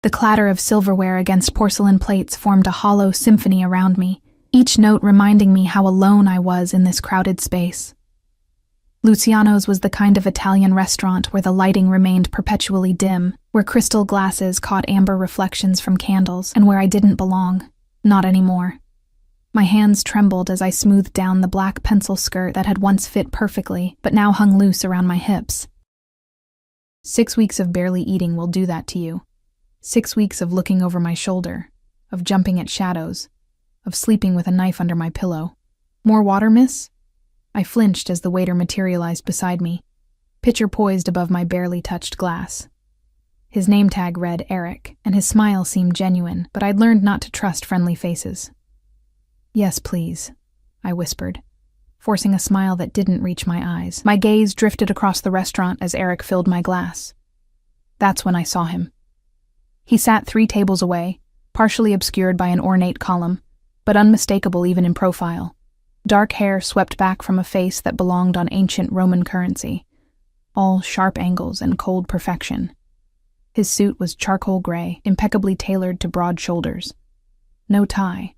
The clatter of silverware against porcelain plates formed a hollow symphony around me, each note reminding me how alone I was in this crowded space. Luciano's was the kind of Italian restaurant where the lighting remained perpetually dim, where crystal glasses caught amber reflections from candles, and where I didn't belong. Not anymore. My hands trembled as I smoothed down the black pencil skirt that had once fit perfectly, but now hung loose around my hips. 6 weeks of barely eating will do that to you. 6 weeks of looking over my shoulder, of jumping at shadows, of sleeping with a knife under my pillow. More water, miss? I flinched as the waiter materialized beside me, pitcher poised above my barely touched glass. His name tag read Eric, and his smile seemed genuine, but I'd learned not to trust friendly faces. Yes, please, I whispered, forcing a smile that didn't reach my eyes. My gaze drifted across the restaurant as Eric filled my glass. That's when I saw him. He sat 3 tables away, partially obscured by an ornate column, but unmistakable even in profile. Dark hair swept back from a face that belonged on ancient Roman currency, all sharp angles and cold perfection. His suit was charcoal gray, impeccably tailored to broad shoulders. No tie.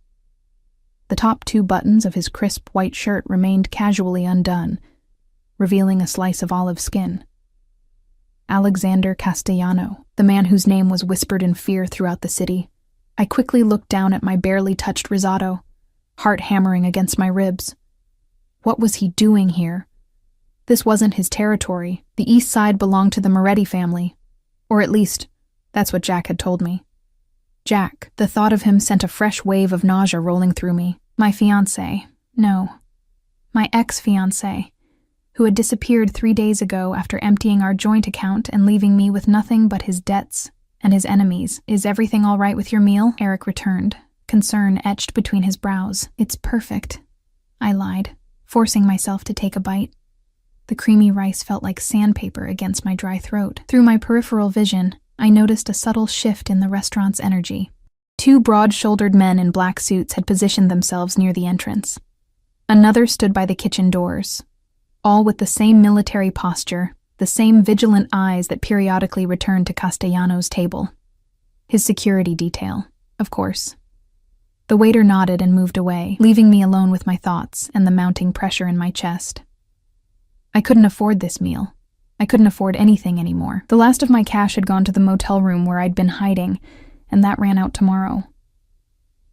The top 2 buttons of his crisp white shirt remained casually undone, revealing a slice of olive skin. Alexander Castellano, the man whose name was whispered in fear throughout the city. I quickly looked down at my barely touched risotto, heart hammering against my ribs. What was he doing here? This wasn't his territory. The East Side belonged to the Moretti family. Or at least, that's what Jack had told me. Jack, the thought of him sent a fresh wave of nausea rolling through me. My fiancé. No. My ex-fiancé, who had disappeared 3 days ago after emptying our joint account and leaving me with nothing but his debts and his enemies. Is everything all right with your meal? Eric returned, concern etched between his brows. It's perfect, I lied, forcing myself to take a bite. The creamy rice felt like sandpaper against my dry throat. Through my peripheral vision, I noticed a subtle shift in the restaurant's energy. 2 broad-shouldered men in black suits had positioned themselves near the entrance. Another stood by the kitchen doors, all with the same military posture, the same vigilant eyes that periodically returned to Castellano's table. His security detail, of course. The waiter nodded and moved away, leaving me alone with my thoughts and the mounting pressure in my chest. I couldn't afford this meal. I couldn't afford anything anymore. The last of my cash had gone to the motel room where I'd been hiding, and that ran out tomorrow.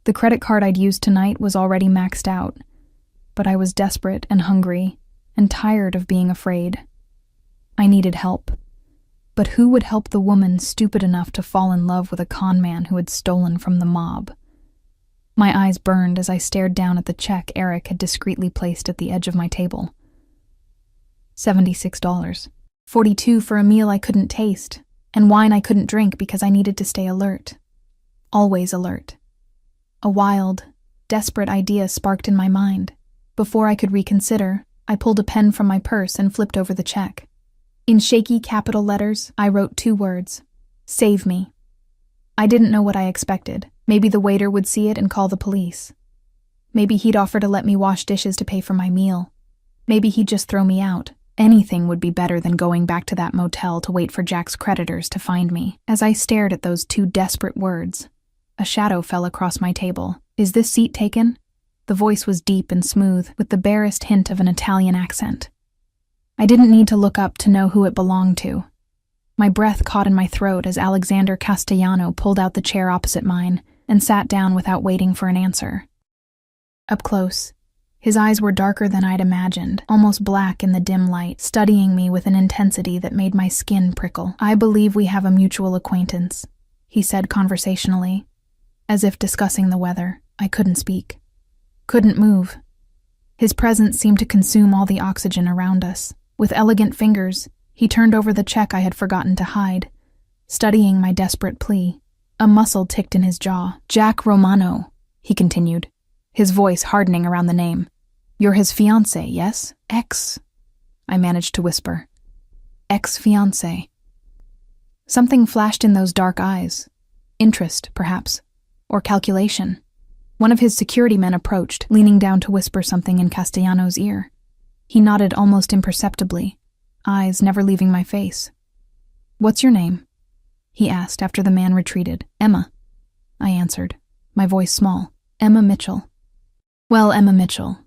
The credit card I'd used tonight was already maxed out, but I was desperate and hungry and tired of being afraid. I needed help. But who would help the woman stupid enough to fall in love with a con man who had stolen from the mob? My eyes burned as I stared down at the check Eric had discreetly placed at the edge of my table. $76. $42 for a meal I couldn't taste, and wine I couldn't drink because I needed to stay alert. Always alert. A wild, desperate idea sparked in my mind. Before I could reconsider, I pulled a pen from my purse and flipped over the check. In shaky capital letters, I wrote 2 words: Save me. I didn't know what I expected. Maybe the waiter would see it and call the police. Maybe he'd offer to let me wash dishes to pay for my meal. Maybe he'd just throw me out. Anything would be better than going back to that motel to wait for Jack's creditors to find me. As I stared at those 2 desperate words, a shadow fell across my table. Is this seat taken? The voice was deep and smooth, with the barest hint of an Italian accent. I didn't need to look up to know who it belonged to. My breath caught in my throat as Alexander Castellano pulled out the chair opposite mine and sat down without waiting for an answer. Up close, his eyes were darker than I'd imagined, almost black in the dim light, studying me with an intensity that made my skin prickle. I believe we have a mutual acquaintance, he said conversationally, as if discussing the weather. I couldn't speak. Couldn't move. His presence seemed to consume all the oxygen around us. With elegant fingers, he turned over the check I had forgotten to hide, studying my desperate plea. A muscle ticked in his jaw. Jack Romano, he continued, his voice hardening around the name. You're his fiancé, yes? Ex, I managed to whisper. Ex-fiancé. Something flashed in those dark eyes. Interest, perhaps, or calculation. One of his security men approached, leaning down to whisper something in Castellano's ear. He nodded almost imperceptibly, eyes never leaving my face. What's your name? he asked after the man retreated. Emma, I answered, my voice small. Emma Mitchell. Well, Emma Mitchell,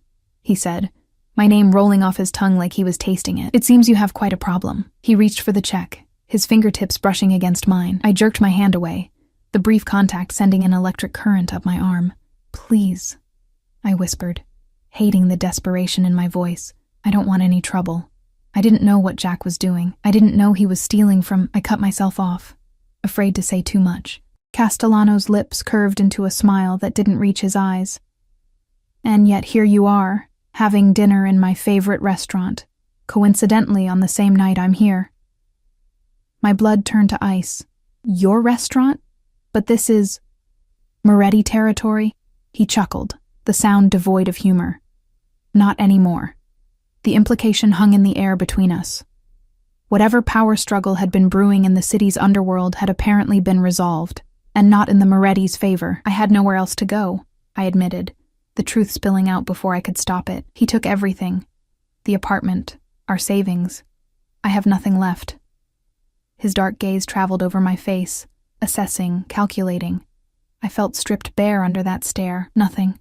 he said, my name rolling off his tongue like he was tasting it. It seems you have quite a problem. He reached for the check, his fingertips brushing against mine. I jerked my hand away, the brief contact sending an electric current up my arm. Please, I whispered, hating the desperation in my voice. I don't want any trouble. I didn't know what Jack was doing. I didn't know he was stealing from... I cut myself off, afraid to say too much. Castellano's lips curved into a smile that didn't reach his eyes. And yet here you are, having dinner in my favorite restaurant, coincidentally on the same night I'm here. My blood turned to ice. Your restaurant? But this is... Moretti territory? He chuckled, the sound devoid of humor. Not anymore. The implication hung in the air between us. Whatever power struggle had been brewing in the city's underworld had apparently been resolved, and not in the Moretti's favor. I had nowhere else to go, I admitted, the truth spilling out before I could stop it. He took everything. The apartment, our savings. I have nothing left. His dark gaze traveled over my face, assessing, calculating. I felt stripped bare under that stare. Nothing.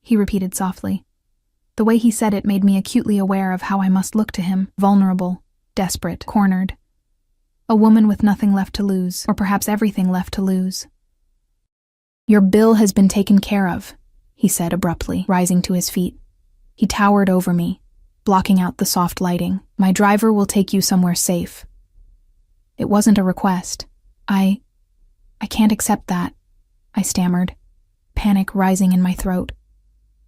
He repeated softly. The way he said it made me acutely aware of how I must look to him, vulnerable, desperate, cornered. A woman with nothing left to lose, or perhaps everything left to lose. Your bill has been taken care of, he said abruptly, rising to his feet. He towered over me, blocking out the soft lighting. My driver will take you somewhere safe. It wasn't a request. I can't accept that, I stammered, panic rising in my throat.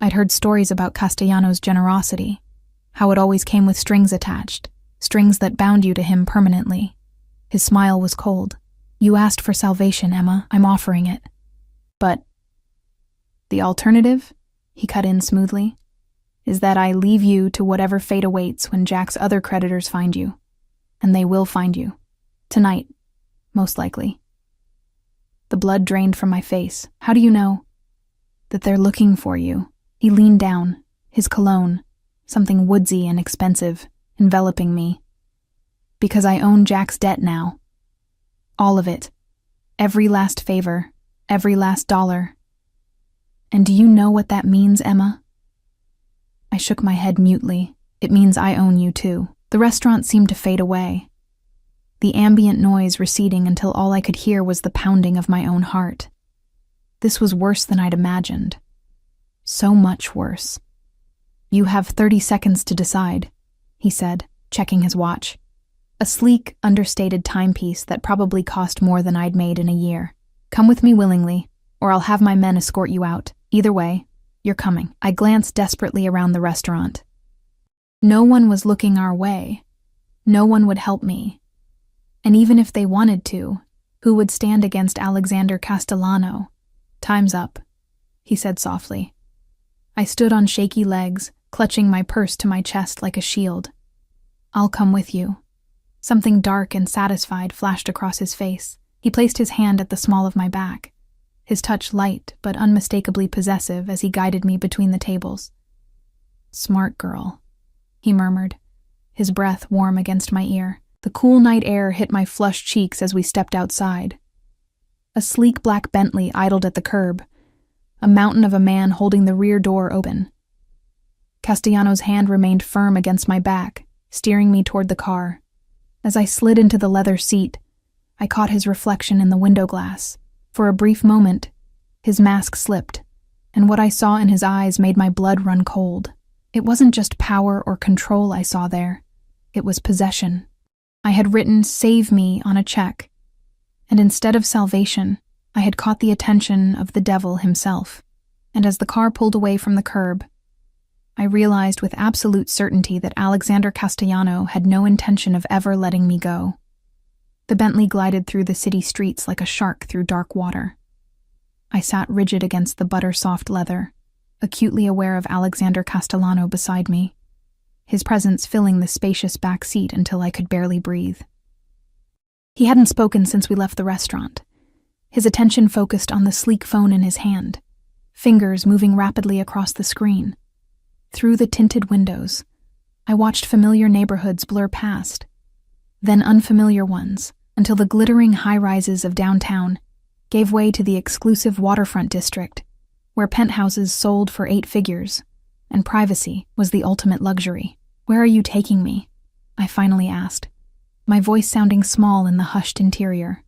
I'd heard stories about Castellano's generosity, how it always came with strings attached, strings that bound you to him permanently. His smile was cold. You asked for salvation, Emma. I'm offering it. But the alternative, he cut in smoothly, is that I leave you to whatever fate awaits when Jack's other creditors find you. And they will find you. Tonight, most likely. The blood drained from my face. How do you know? That they're looking for you. He leaned down, his cologne, something woodsy and expensive, enveloping me. Because I own Jack's debt now. All of it. Every last favor, every last dollar. And do you know what that means, Emma? I shook my head mutely. It means I own you too. The restaurant seemed to fade away. The ambient noise receding until all I could hear was the pounding of my own heart. This was worse than I'd imagined. So much worse. You have 30 seconds to decide, he said, checking his watch. A sleek, understated timepiece that probably cost more than I'd made in a year. Come with me willingly, or I'll have my men escort you out. Either way, you're coming. I glanced desperately around the restaurant. No one was looking our way. No one would help me. And even if they wanted to, who would stand against Alexander Castellano? Time's up, he said softly. I stood on shaky legs, clutching my purse to my chest like a shield. I'll come with you. Something dark and satisfied flashed across his face. He placed his hand at the small of my back, his touch light but unmistakably possessive as he guided me between the tables. Smart girl, he murmured, his breath warm against my ear. The cool night air hit my flushed cheeks as we stepped outside. A sleek black Bentley idled at the curb, a mountain of a man holding the rear door open. Castellano's hand remained firm against my back, steering me toward the car. As I slid into the leather seat, I caught his reflection in the window glass. For a brief moment, his mask slipped, and what I saw in his eyes made my blood run cold. It wasn't just power or control I saw there. It was possession. I had written "Save me" on a check, and instead of salvation, I had caught the attention of the devil himself. And as the car pulled away from the curb, I realized with absolute certainty that Alexander Castellano had no intention of ever letting me go. The Bentley glided through the city streets like a shark through dark water. I sat rigid against the butter-soft leather, acutely aware of Alexander Castellano beside me, his presence filling the spacious back seat until I could barely breathe. He hadn't spoken since we left the restaurant. His attention focused on the sleek phone in his hand, fingers moving rapidly across the screen. Through the tinted windows, I watched familiar neighborhoods blur past, then unfamiliar ones, until the glittering high-rises of downtown gave way to the exclusive waterfront district, where penthouses sold for 8 figures, and privacy was the ultimate luxury. "Where are you taking me?" I finally asked, my voice sounding small in the hushed interior.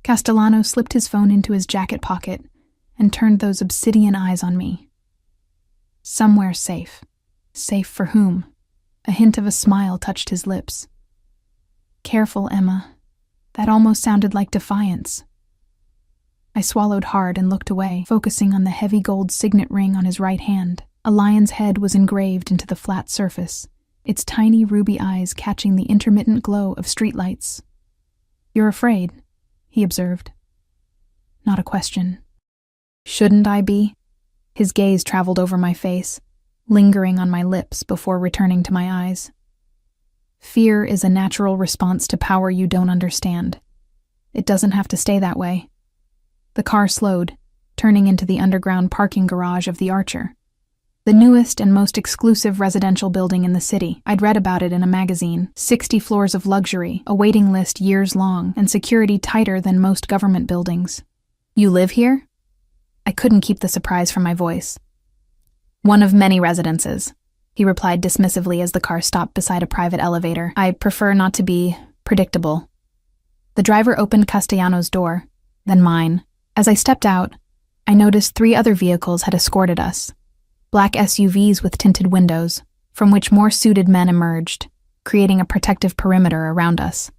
Castellano slipped his phone into his jacket pocket and turned those obsidian eyes on me. "Somewhere safe." Safe for whom? A hint of a smile touched his lips. "Careful, Emma." That almost sounded like defiance. I swallowed hard and looked away, focusing on the heavy gold signet ring on his right hand. A lion's head was engraved into the flat surface, its tiny ruby eyes catching the intermittent glow of streetlights. "You're afraid," he observed. Not a question. Shouldn't I be? His gaze traveled over my face, lingering on my lips before returning to my eyes. "Fear is a natural response to power you don't understand. It doesn't have to stay that way." The car slowed, turning into the underground parking garage of the Archer, the newest and most exclusive residential building in the city. I'd read about it in a magazine. 60 floors of luxury, a waiting list years long, and security tighter than most government buildings. "You live here?" I couldn't keep the surprise from my voice. "One of many residences," he replied dismissively as the car stopped beside a private elevator. "I prefer not to be predictable." The driver opened Castellano's door, then mine. As I stepped out, I noticed 3 other vehicles had escorted us. Black SUVs with tinted windows, from which more suited men emerged, creating a protective perimeter around us.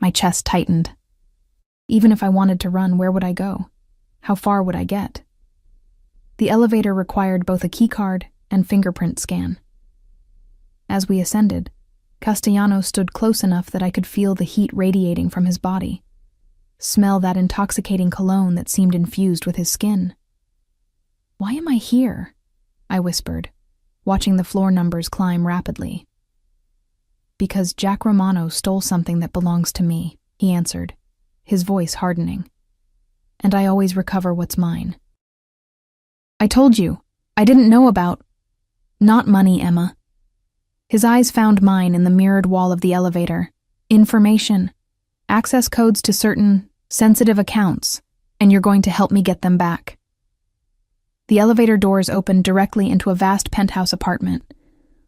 My chest tightened. Even if I wanted to run, where would I go? How far would I get? The elevator required both a keycard and fingerprint scan. As we ascended, Castellano stood close enough that I could feel the heat radiating from his body, smell that intoxicating cologne that seemed infused with his skin. "Why am I here?" I whispered, watching the floor numbers climb rapidly. "Because Jack Romano stole something that belongs to me," he answered, his voice hardening. "And I always recover what's mine." "I told you, I didn't know about—" "Not money, Emma." His eyes found mine in the mirrored wall of the elevator. "Information. Access codes to certain sensitive accounts, and you're going to help me get them back." The elevator doors opened directly into a vast penthouse apartment.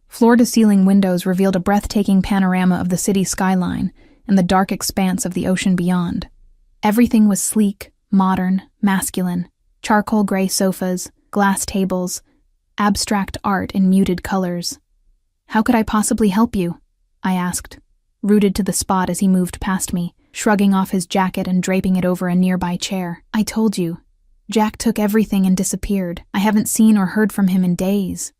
Floor-to-ceiling windows revealed a breathtaking panorama of the city skyline and the dark expanse of the ocean beyond. Everything was sleek, modern, masculine. Charcoal gray sofas, glass tables, abstract art in muted colors. "How could I possibly help you?" I asked, rooted to the spot as he moved past me, shrugging off his jacket and draping it over a nearby chair. "I told you. Jack took everything and disappeared. I haven't seen or heard from him in days."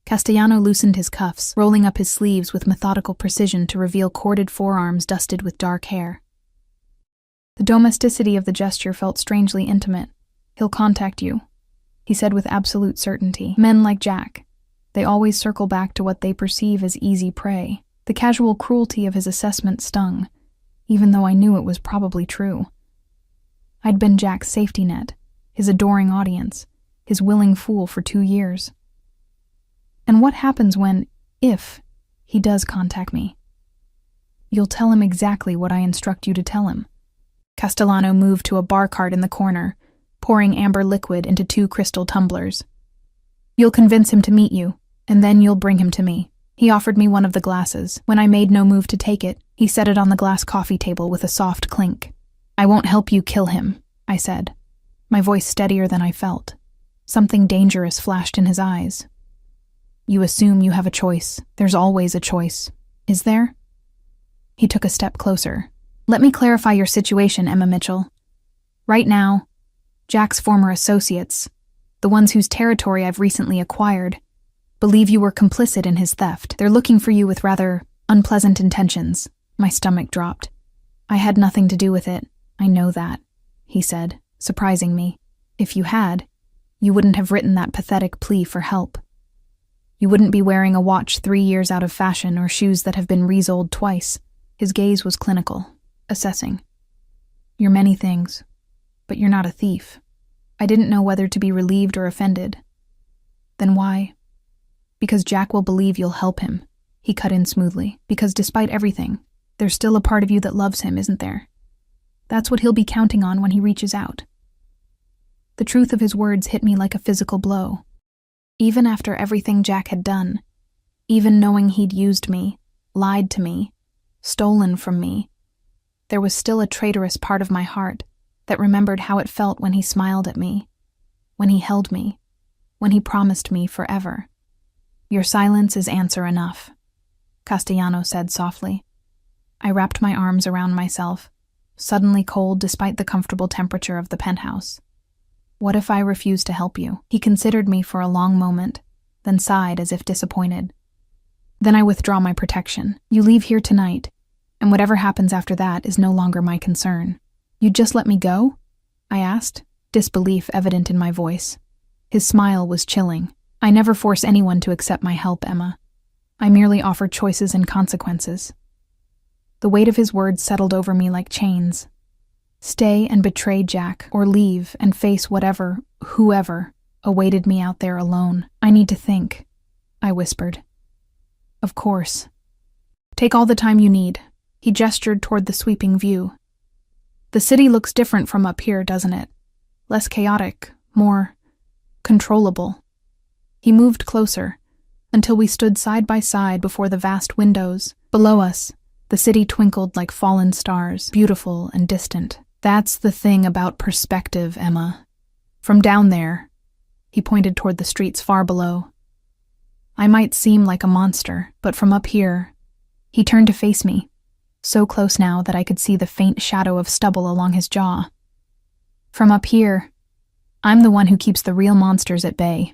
Castellano loosened his cuffs, rolling up his sleeves with methodical precision to reveal corded forearms dusted with dark hair. The domesticity of the gesture felt strangely intimate. "He'll contact you," he said with absolute certainty. Men like Jack, they always circle back to what they perceive as easy prey. The casual cruelty of his assessment stung, even though I knew it was probably true. I'd been Jack's safety net, his adoring audience, his willing fool for 2 years. And what happens when, if, he does contact me? "You'll tell him exactly what I instruct you to tell him." Castellano moved to a bar cart in the corner, pouring amber liquid into 2 crystal tumblers. "You'll convince him to meet you, and then you'll bring him to me." He offered me one of the glasses. When I made no move to take it, he set it on the glass coffee table with a soft clink. "I won't help you kill him," I said, my voice steadier than I felt. Something dangerous flashed in his eyes. "You assume you have a choice. There's always a choice. Is there?" He took a step closer. "Let me clarify your situation, Emma Mitchell. Right now, Jack's former associates, the ones whose territory I've recently acquired, believe you were complicit in his theft. They're looking for you with rather unpleasant intentions." My stomach dropped. "I had nothing to do with it. I know that," he said, surprising me. "If you had, you wouldn't have written that pathetic plea for help. You wouldn't be wearing a watch 3 years out of fashion or shoes that have been resoled twice." His gaze was clinical, assessing. "You're many things, but you're not a thief." I didn't know whether to be relieved or offended. "Then why?" "Because Jack will believe you'll help him," he cut in smoothly. "Because despite everything, There's still a part of you that loves him, isn't there? That's what he'll be counting on when he reaches out. The truth of his words hit me like a physical blow. Even after everything Jack had done, even knowing he'd used me, lied to me, stolen from me, there was still a traitorous part of my heart that remembered how it felt when he smiled at me, when he held me, when he promised me forever. Your silence is answer enough, Castellano said softly. I wrapped my arms around myself, suddenly cold despite the comfortable temperature of the penthouse. What if I refuse to help you? He considered me for a long moment, then sighed as if disappointed. Then I withdraw my protection. You leave here tonight, and whatever happens after that is no longer my concern. You'd just let me go? I asked, disbelief evident in my voice. His smile was chilling. I never force anyone to accept my help, Emma. I merely offer choices and consequences. The weight of his words settled over me like chains. Stay and betray Jack, or leave and face whoever, awaited me out there alone. I need to think, I whispered. Of course. Take all the time you need. He gestured toward the sweeping view. The city looks different from up here, doesn't it? Less chaotic, more controllable. He moved closer, until we stood side by side before the vast windows. Below us, the city twinkled like fallen stars, beautiful and distant. That's the thing about perspective, Emma. From down there, he pointed toward the streets far below. I might seem like a monster, but from up here, he turned to face me, so close now that I could see the faint shadow of stubble along his jaw. From up here, I'm the one who keeps the real monsters at bay.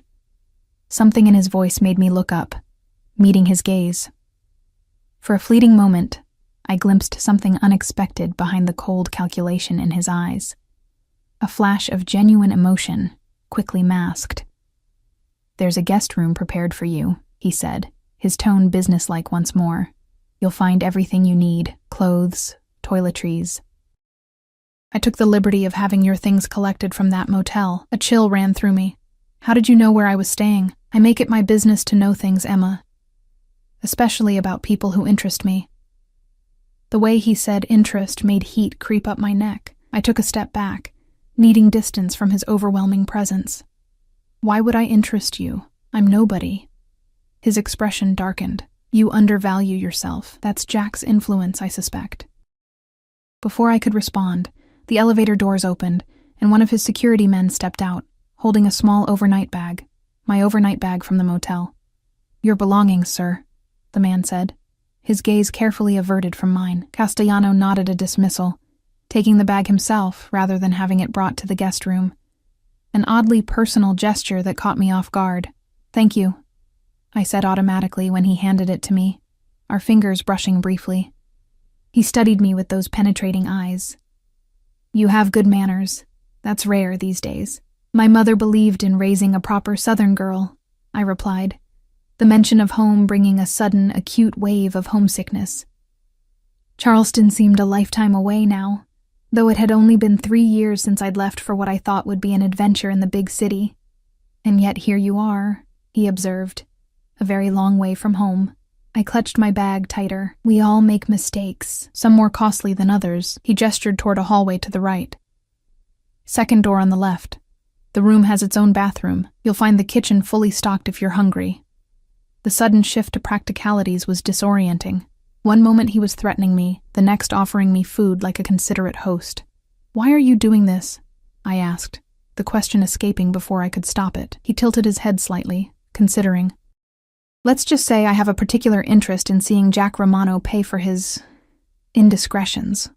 Something in his voice made me look up, meeting his gaze. For a fleeting moment, I glimpsed something unexpected behind the cold calculation in his eyes. A flash of genuine emotion, quickly masked. There's a guest room prepared for you, he said, his tone businesslike once more. You'll find everything you need, clothes, toiletries. I took the liberty of having your things collected from that motel. A chill ran through me. How did you know where I was staying? I make it my business to know things, Emma. Especially about people who interest me. The way he said interest made heat creep up my neck. I took a step back, needing distance from his overwhelming presence. Why would I interest you? I'm nobody. His expression darkened. You undervalue yourself. That's Jack's influence, I suspect. Before I could respond, the elevator doors opened, and one of his security men stepped out, holding a small overnight bag, my overnight bag from the motel. Your belongings, sir, the man said, his gaze carefully averted from mine. Castellano nodded a dismissal, taking the bag himself rather than having it brought to the guest room. An oddly personal gesture that caught me off guard. Thank you, I said automatically when he handed it to me, our fingers brushing briefly. He studied me with those penetrating eyes. You have good manners. That's rare these days. My mother believed in raising a proper Southern girl, I replied, the mention of home bringing a sudden, acute wave of homesickness. Charleston seemed a lifetime away now, though it had only been 3 years since I'd left for what I thought would be an adventure in the big city. And yet here you are, he observed, a very long way from home. I clutched my bag tighter. We all make mistakes, some more costly than others. He gestured toward a hallway to the right. Second door on the left. The room has its own bathroom. You'll find the kitchen fully stocked if you're hungry. The sudden shift to practicalities was disorienting. One moment he was threatening me, the next offering me food like a considerate host. Why are you doing this? I asked, the question escaping before I could stop it. He tilted his head slightly, considering. Let's just say I have a particular interest in seeing Jack Romano pay for his indiscretions.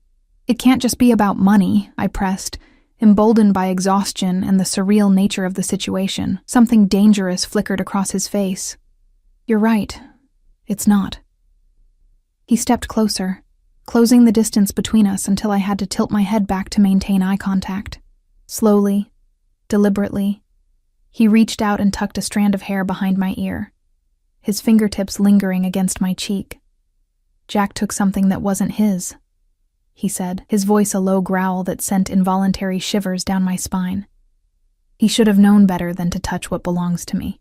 It can't just be about money, I pressed, emboldened by exhaustion and the surreal nature of the situation. Something dangerous flickered across his face. You're right. It's not. He stepped closer, closing the distance between us until I had to tilt my head back to maintain eye contact. Slowly, deliberately, he reached out and tucked a strand of hair behind my ear, his fingertips lingering against my cheek. Jack took something that wasn't his, he said, his voice a low growl that sent involuntary shivers down my spine. He should have known better than to touch what belongs to me.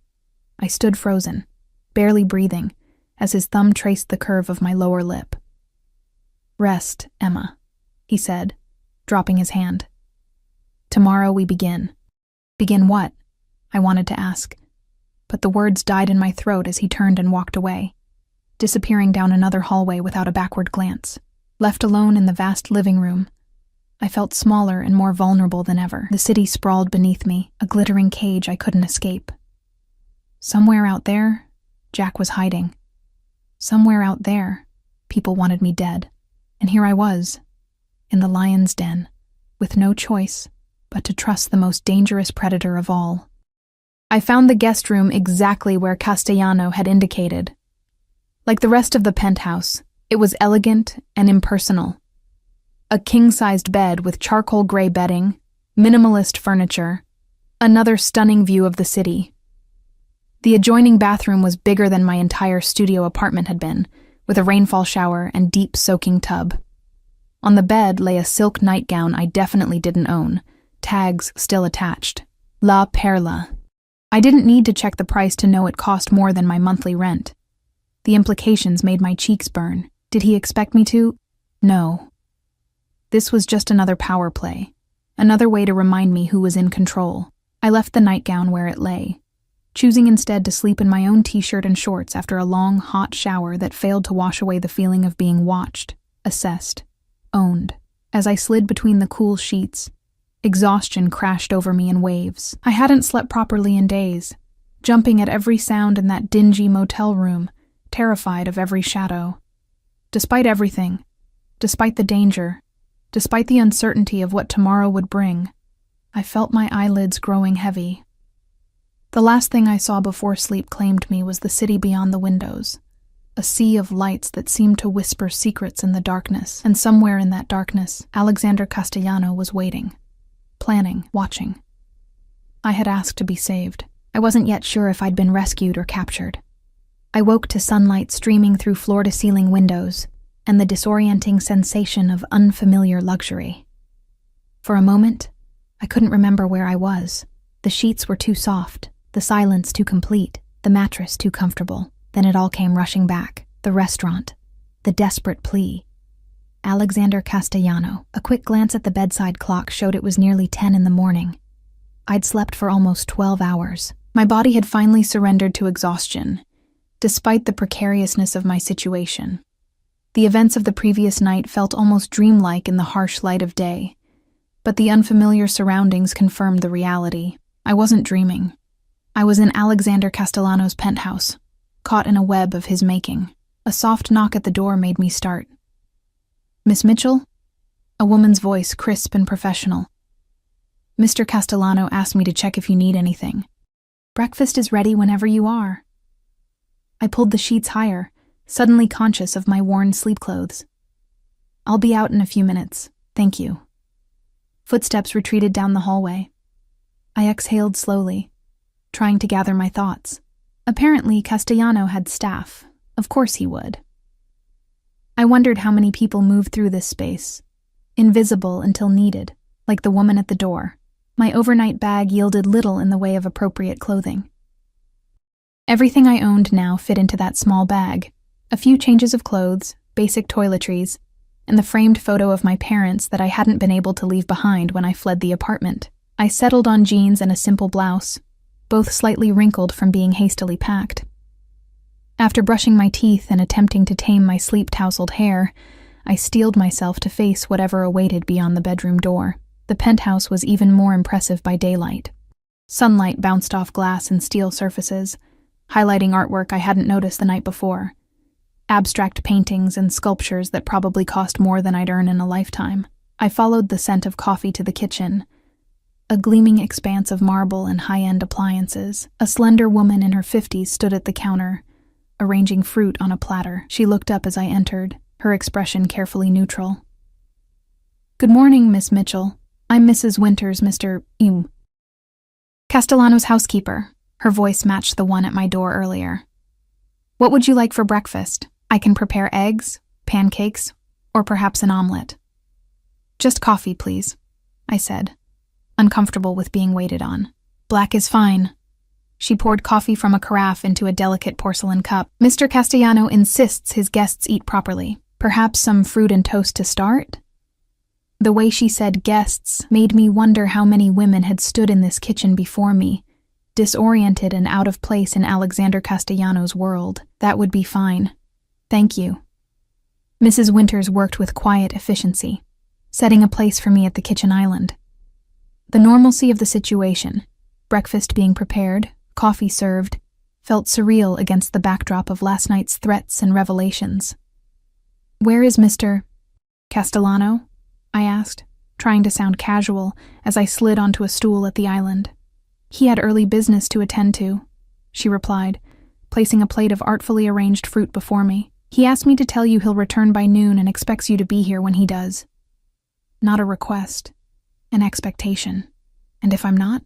I stood frozen, barely breathing, as his thumb traced the curve of my lower lip. Rest, Emma, he said, dropping his hand. Tomorrow we begin. Begin what? I wanted to ask, but the words died in my throat as he turned and walked away, disappearing down another hallway without a backward glance. Left alone in the vast living room, I felt smaller and more vulnerable than ever. The city sprawled beneath me, a glittering cage I couldn't escape. Somewhere out there, Jack was hiding. Somewhere out there, people wanted me dead. And here I was, in the lion's den, with no choice but to trust the most dangerous predator of all. I found the guest room exactly where Castellano had indicated. Like the rest of the penthouse, it was elegant and impersonal. A king-sized bed with charcoal gray bedding, minimalist furniture, another stunning view of the city. The adjoining bathroom was bigger than my entire studio apartment had been, with a rainfall shower and deep soaking tub. On the bed lay a silk nightgown I definitely didn't own, tags still attached. La Perla. I didn't need to check the price to know it cost more than my monthly rent. The implications made my cheeks burn. Did he expect me to? No. This was just another power play, another way to remind me who was in control. I left the nightgown where it lay, choosing instead to sleep in my own t-shirt and shorts after a long, hot shower that failed to wash away the feeling of being watched, assessed, owned. As I slid between the cool sheets, exhaustion crashed over me in waves. I hadn't slept properly in days, jumping at every sound in that dingy motel room, terrified of every shadow. Despite everything, despite the danger, despite the uncertainty of what tomorrow would bring, I felt my eyelids growing heavy. The last thing I saw before sleep claimed me was the city beyond the windows, a sea of lights that seemed to whisper secrets in the darkness, and somewhere in that darkness, Alexander Castellano was waiting, planning, watching. I had asked to be saved. I wasn't yet sure if I'd been rescued or captured. I woke to sunlight streaming through floor-to-ceiling windows, and the disorienting sensation of unfamiliar luxury. For a moment, I couldn't remember where I was. The sheets were too soft, the silence too complete, the mattress too comfortable. Then it all came rushing back. The restaurant, the desperate plea. Alexander Castellano. A quick glance at the bedside clock showed it was nearly 10 in the morning. I'd slept for almost 12 hours. My body had finally surrendered to exhaustion, despite the precariousness of my situation. The events of the previous night felt almost dreamlike in the harsh light of day, but the unfamiliar surroundings confirmed the reality. I wasn't dreaming. I was in Alexander Castellano's penthouse, caught in a web of his making. A soft knock at the door made me start. "Miss Mitchell?" A woman's voice, crisp and professional. "Mr. Castellano asked me to check if you need anything. Breakfast is ready whenever you are." I pulled the sheets higher, suddenly conscious of my worn sleep clothes. "I'll be out in a few minutes, thank you." Footsteps retreated down the hallway. I exhaled slowly, trying to gather my thoughts. Apparently, Castellano had staff. Of course he would. I wondered how many people moved through this space, invisible until needed, like the woman at the door. My overnight bag yielded little in the way of appropriate clothing. Everything I owned now fit into that small bag. A few changes of clothes, basic toiletries, and the framed photo of my parents that I hadn't been able to leave behind when I fled the apartment. I settled on jeans and a simple blouse, both slightly wrinkled from being hastily packed. After brushing my teeth and attempting to tame my sleep-tousled hair, I steeled myself to face whatever awaited beyond the bedroom door. The penthouse was even more impressive by daylight. Sunlight bounced off glass and steel surfaces, highlighting artwork I hadn't noticed the night before. Abstract paintings and sculptures that probably cost more than I'd earn in a lifetime. I followed the scent of coffee to the kitchen. A gleaming expanse of marble and high-end appliances. A slender woman in her 50s stood at the counter, arranging fruit on a platter. She looked up as I entered, her expression carefully neutral. "Good morning, Miss Mitchell. I'm Mrs. Winters, Mr. Castellano's housekeeper." Her voice matched the one at my door earlier. "What would you like for breakfast? I can prepare eggs, pancakes, or perhaps an omelet." "Just coffee, please," I said, uncomfortable with being waited on. "Black is fine." She poured coffee from a carafe into a delicate porcelain cup. "Mr. Castellano insists his guests eat properly. Perhaps some fruit and toast to start? The way she said guests made me wonder how many women had stood in this kitchen before me, disoriented and out of place in Alexander Castellanos' world. That would be fine. Thank you. Mrs. Winters worked with quiet efficiency, setting a place for me at the kitchen island. The normalcy of the situation, breakfast being prepared, coffee served, felt surreal against the backdrop of last night's threats and revelations. "Where is Mr. Castellano?" I asked, trying to sound casual as I slid onto a stool at the island. "He had early business to attend to," she replied, placing a plate of artfully arranged fruit before me. "He asked me to tell you he'll return by noon and expects you to be here when he does." Not a request, an expectation. And if I'm not?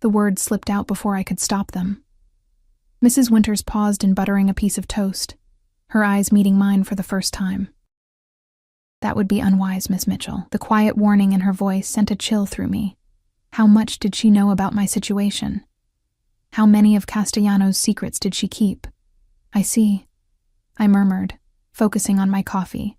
The words slipped out before I could stop them. Mrs. Winters paused in buttering a piece of toast, her eyes meeting mine for the first time. "That would be unwise, Miss Mitchell." The quiet warning in her voice sent a chill through me. How much did she know about my situation? How many of Castellanos' secrets did she keep? "I see," I murmured, focusing on my coffee.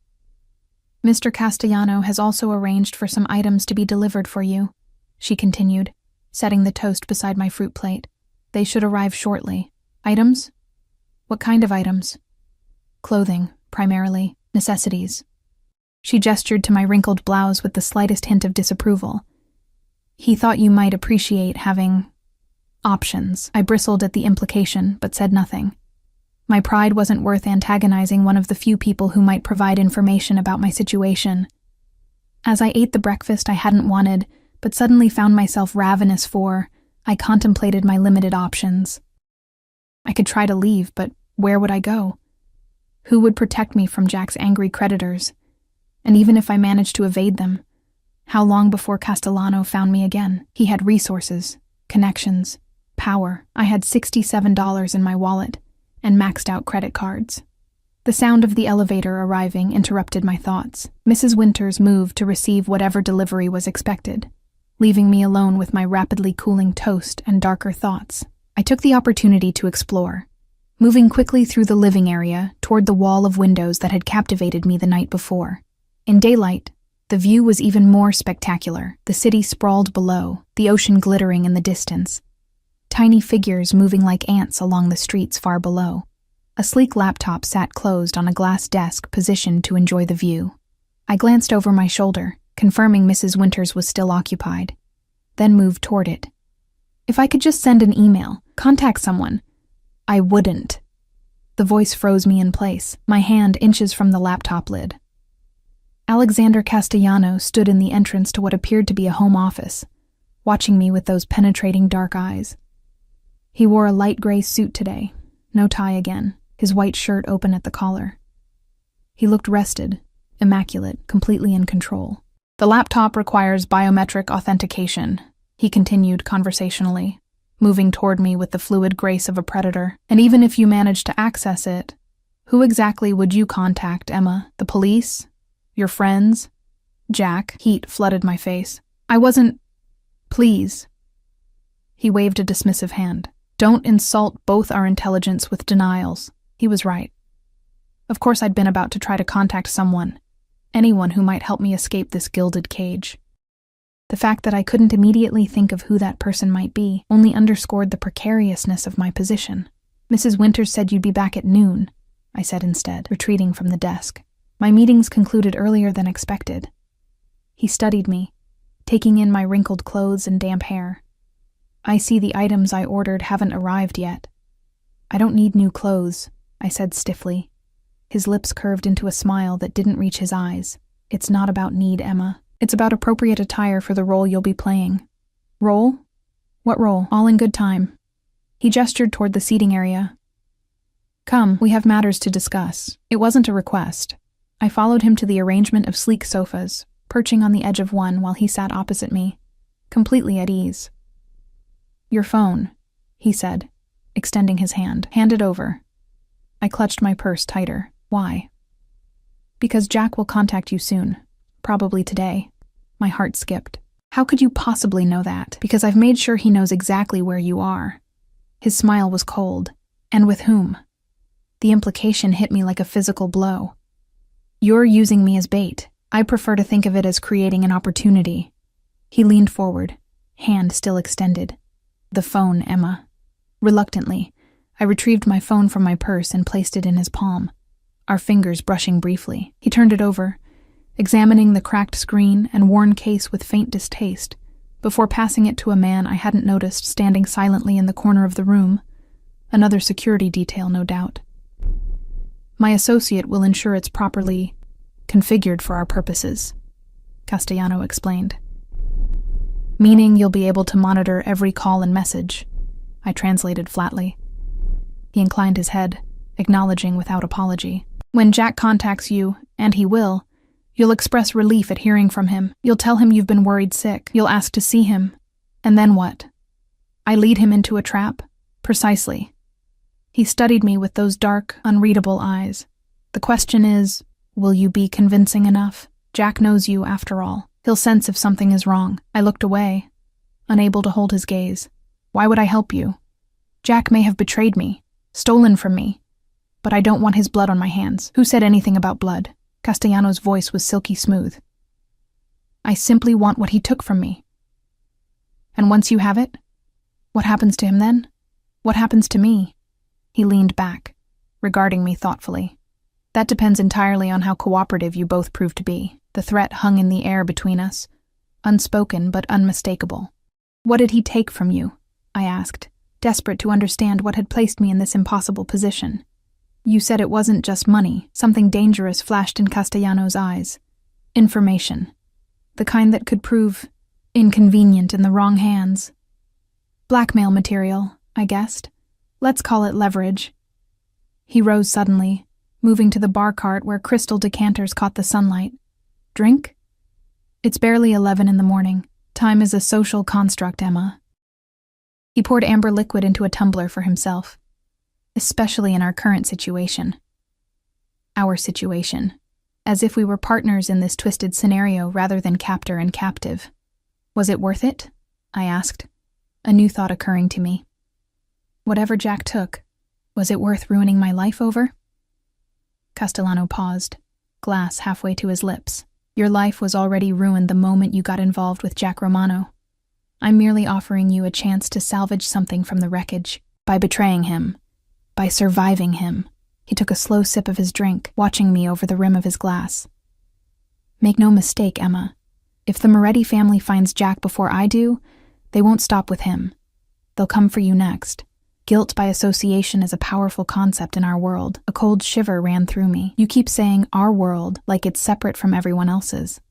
"Mr. Castellano has also arranged for some items to be delivered for you," she continued, setting the toast beside my fruit plate. "They should arrive shortly." "Items? What kind of items?" "Clothing, primarily. Necessities." She gestured to my wrinkled blouse with the slightest hint of disapproval. "He thought you might appreciate having options." I bristled at the implication, but said nothing. My pride wasn't worth antagonizing one of the few people who might provide information about my situation. As I ate the breakfast I hadn't wanted, but suddenly found myself ravenous for, I contemplated my limited options. I could try to leave, but where would I go? Who would protect me from Jack's angry creditors? And even if I managed to evade them, how long before Castellano found me again? He had resources, connections, power. I had $67 in my wallet and maxed out credit cards. The sound of the elevator arriving interrupted my thoughts. Mrs. Winters moved to receive whatever delivery was expected, leaving me alone with my rapidly cooling toast and darker thoughts. I took the opportunity to explore, moving quickly through the living area toward the wall of windows that had captivated me the night before. In daylight, the view was even more spectacular. The city sprawled below, the ocean glittering in the distance. Tiny figures moving like ants along the streets far below. A sleek laptop sat closed on a glass desk positioned to enjoy the view. I glanced over my shoulder, confirming Mrs. Winters was still occupied, then moved toward it. If I could just send an email, contact someone. I wouldn't. The voice froze me in place, my hand inches from the laptop lid. Alexander Castellano stood in the entrance to what appeared to be a home office, watching me with those penetrating dark eyes. He wore a light gray suit today, no tie again, his white shirt open at the collar. He looked rested, immaculate, completely in control. "The laptop requires biometric authentication," he continued conversationally, moving toward me with the fluid grace of a predator. "And even if you manage to access it, who exactly would you contact, Emma? The police? Your friends? Jack?" Heat flooded my face. "I wasn't... Please." He waved a dismissive hand. "Don't insult both our intelligence with denials." He was right. Of course I'd been about to try to contact someone, anyone who might help me escape this gilded cage. The fact that I couldn't immediately think of who that person might be only underscored the precariousness of my position. "Mrs. Winters said you'd be back at noon," I said instead, retreating from the desk. My meetings concluded earlier than expected. He studied me, taking in my wrinkled clothes and damp hair. "I see the items I ordered haven't arrived yet." "I don't need new clothes," I said stiffly. His lips curved into a smile that didn't reach his eyes. "It's not about need, Emma. It's about appropriate attire for the role you'll be playing." "Role? What role?" "All in good time." He gestured toward the seating area. "Come, we have matters to discuss." It wasn't a request. I followed him to the arrangement of sleek sofas, perching on the edge of one while he sat opposite me, completely at ease. "Your phone," he said, extending his hand. "Hand it over." I clutched my purse tighter. "Why?" "Because Jack will contact you soon. Probably today." My heart skipped. "How could you possibly know that?" "Because I've made sure he knows exactly where you are." His smile was cold. "And with whom?" The implication hit me like a physical blow. You're using me as bait. I prefer to think of it as creating an opportunity. He leaned forward, hand still extended. The phone, Emma. Reluctantly, I retrieved my phone from my purse and placed it in his palm, our fingers brushing briefly. He turned it over, examining the cracked screen and worn case with faint distaste, before passing it to a man I hadn't noticed standing silently in the corner of the room. Another security detail, no doubt. My associate will ensure it's properly configured for our purposes, Castellano explained. Meaning you'll be able to monitor every call and message, I translated flatly. He inclined his head, acknowledging without apology. When Jack contacts you, and he will, you'll express relief at hearing from him. You'll tell him you've been worried sick. You'll ask to see him. And then what? I lead him into a trap? Precisely. He studied me with those dark, unreadable eyes. The question is, will you be convincing enough? Jack knows you, after all. He'll sense if something is wrong. I looked away, unable to hold his gaze. Why would I help you? Jack may have betrayed me, stolen from me, but I don't want his blood on my hands. Who said anything about blood? Castellano's voice was silky smooth. I simply want what he took from me. And once you have it, what happens to him then? What happens to me? He leaned back, regarding me thoughtfully. That depends entirely on how cooperative you both prove to be. The threat hung in the air between us, unspoken but unmistakable. What did he take from you? I asked, desperate to understand what had placed me in this impossible position. You said it wasn't just money. Something dangerous flashed in Castellano's eyes. Information. The kind that could prove inconvenient in the wrong hands. Blackmail material, I guessed. Let's call it leverage. He rose suddenly, moving to the bar cart where crystal decanters caught the sunlight. Drink? It's barely 11 in the morning. Time is a social construct, Emma. He poured amber liquid into a tumbler for himself. Especially in our current situation. Our situation. As if we were partners in this twisted scenario rather than captor and captive. Was it worth it? I asked, a new thought occurring to me. Whatever Jack took, was it worth ruining my life over? Castellano paused, glass halfway to his lips. Your life was already ruined the moment you got involved with Jack Romano. I'm merely offering you a chance to salvage something from the wreckage. By betraying him. By surviving him. He took a slow sip of his drink, watching me over the rim of his glass. Make no mistake, Emma. If the Moretti family finds Jack before I do, they won't stop with him. They'll come for you next. Guilt by association is a powerful concept in our world. A cold shiver ran through me. You keep saying our world like it's separate from everyone else's.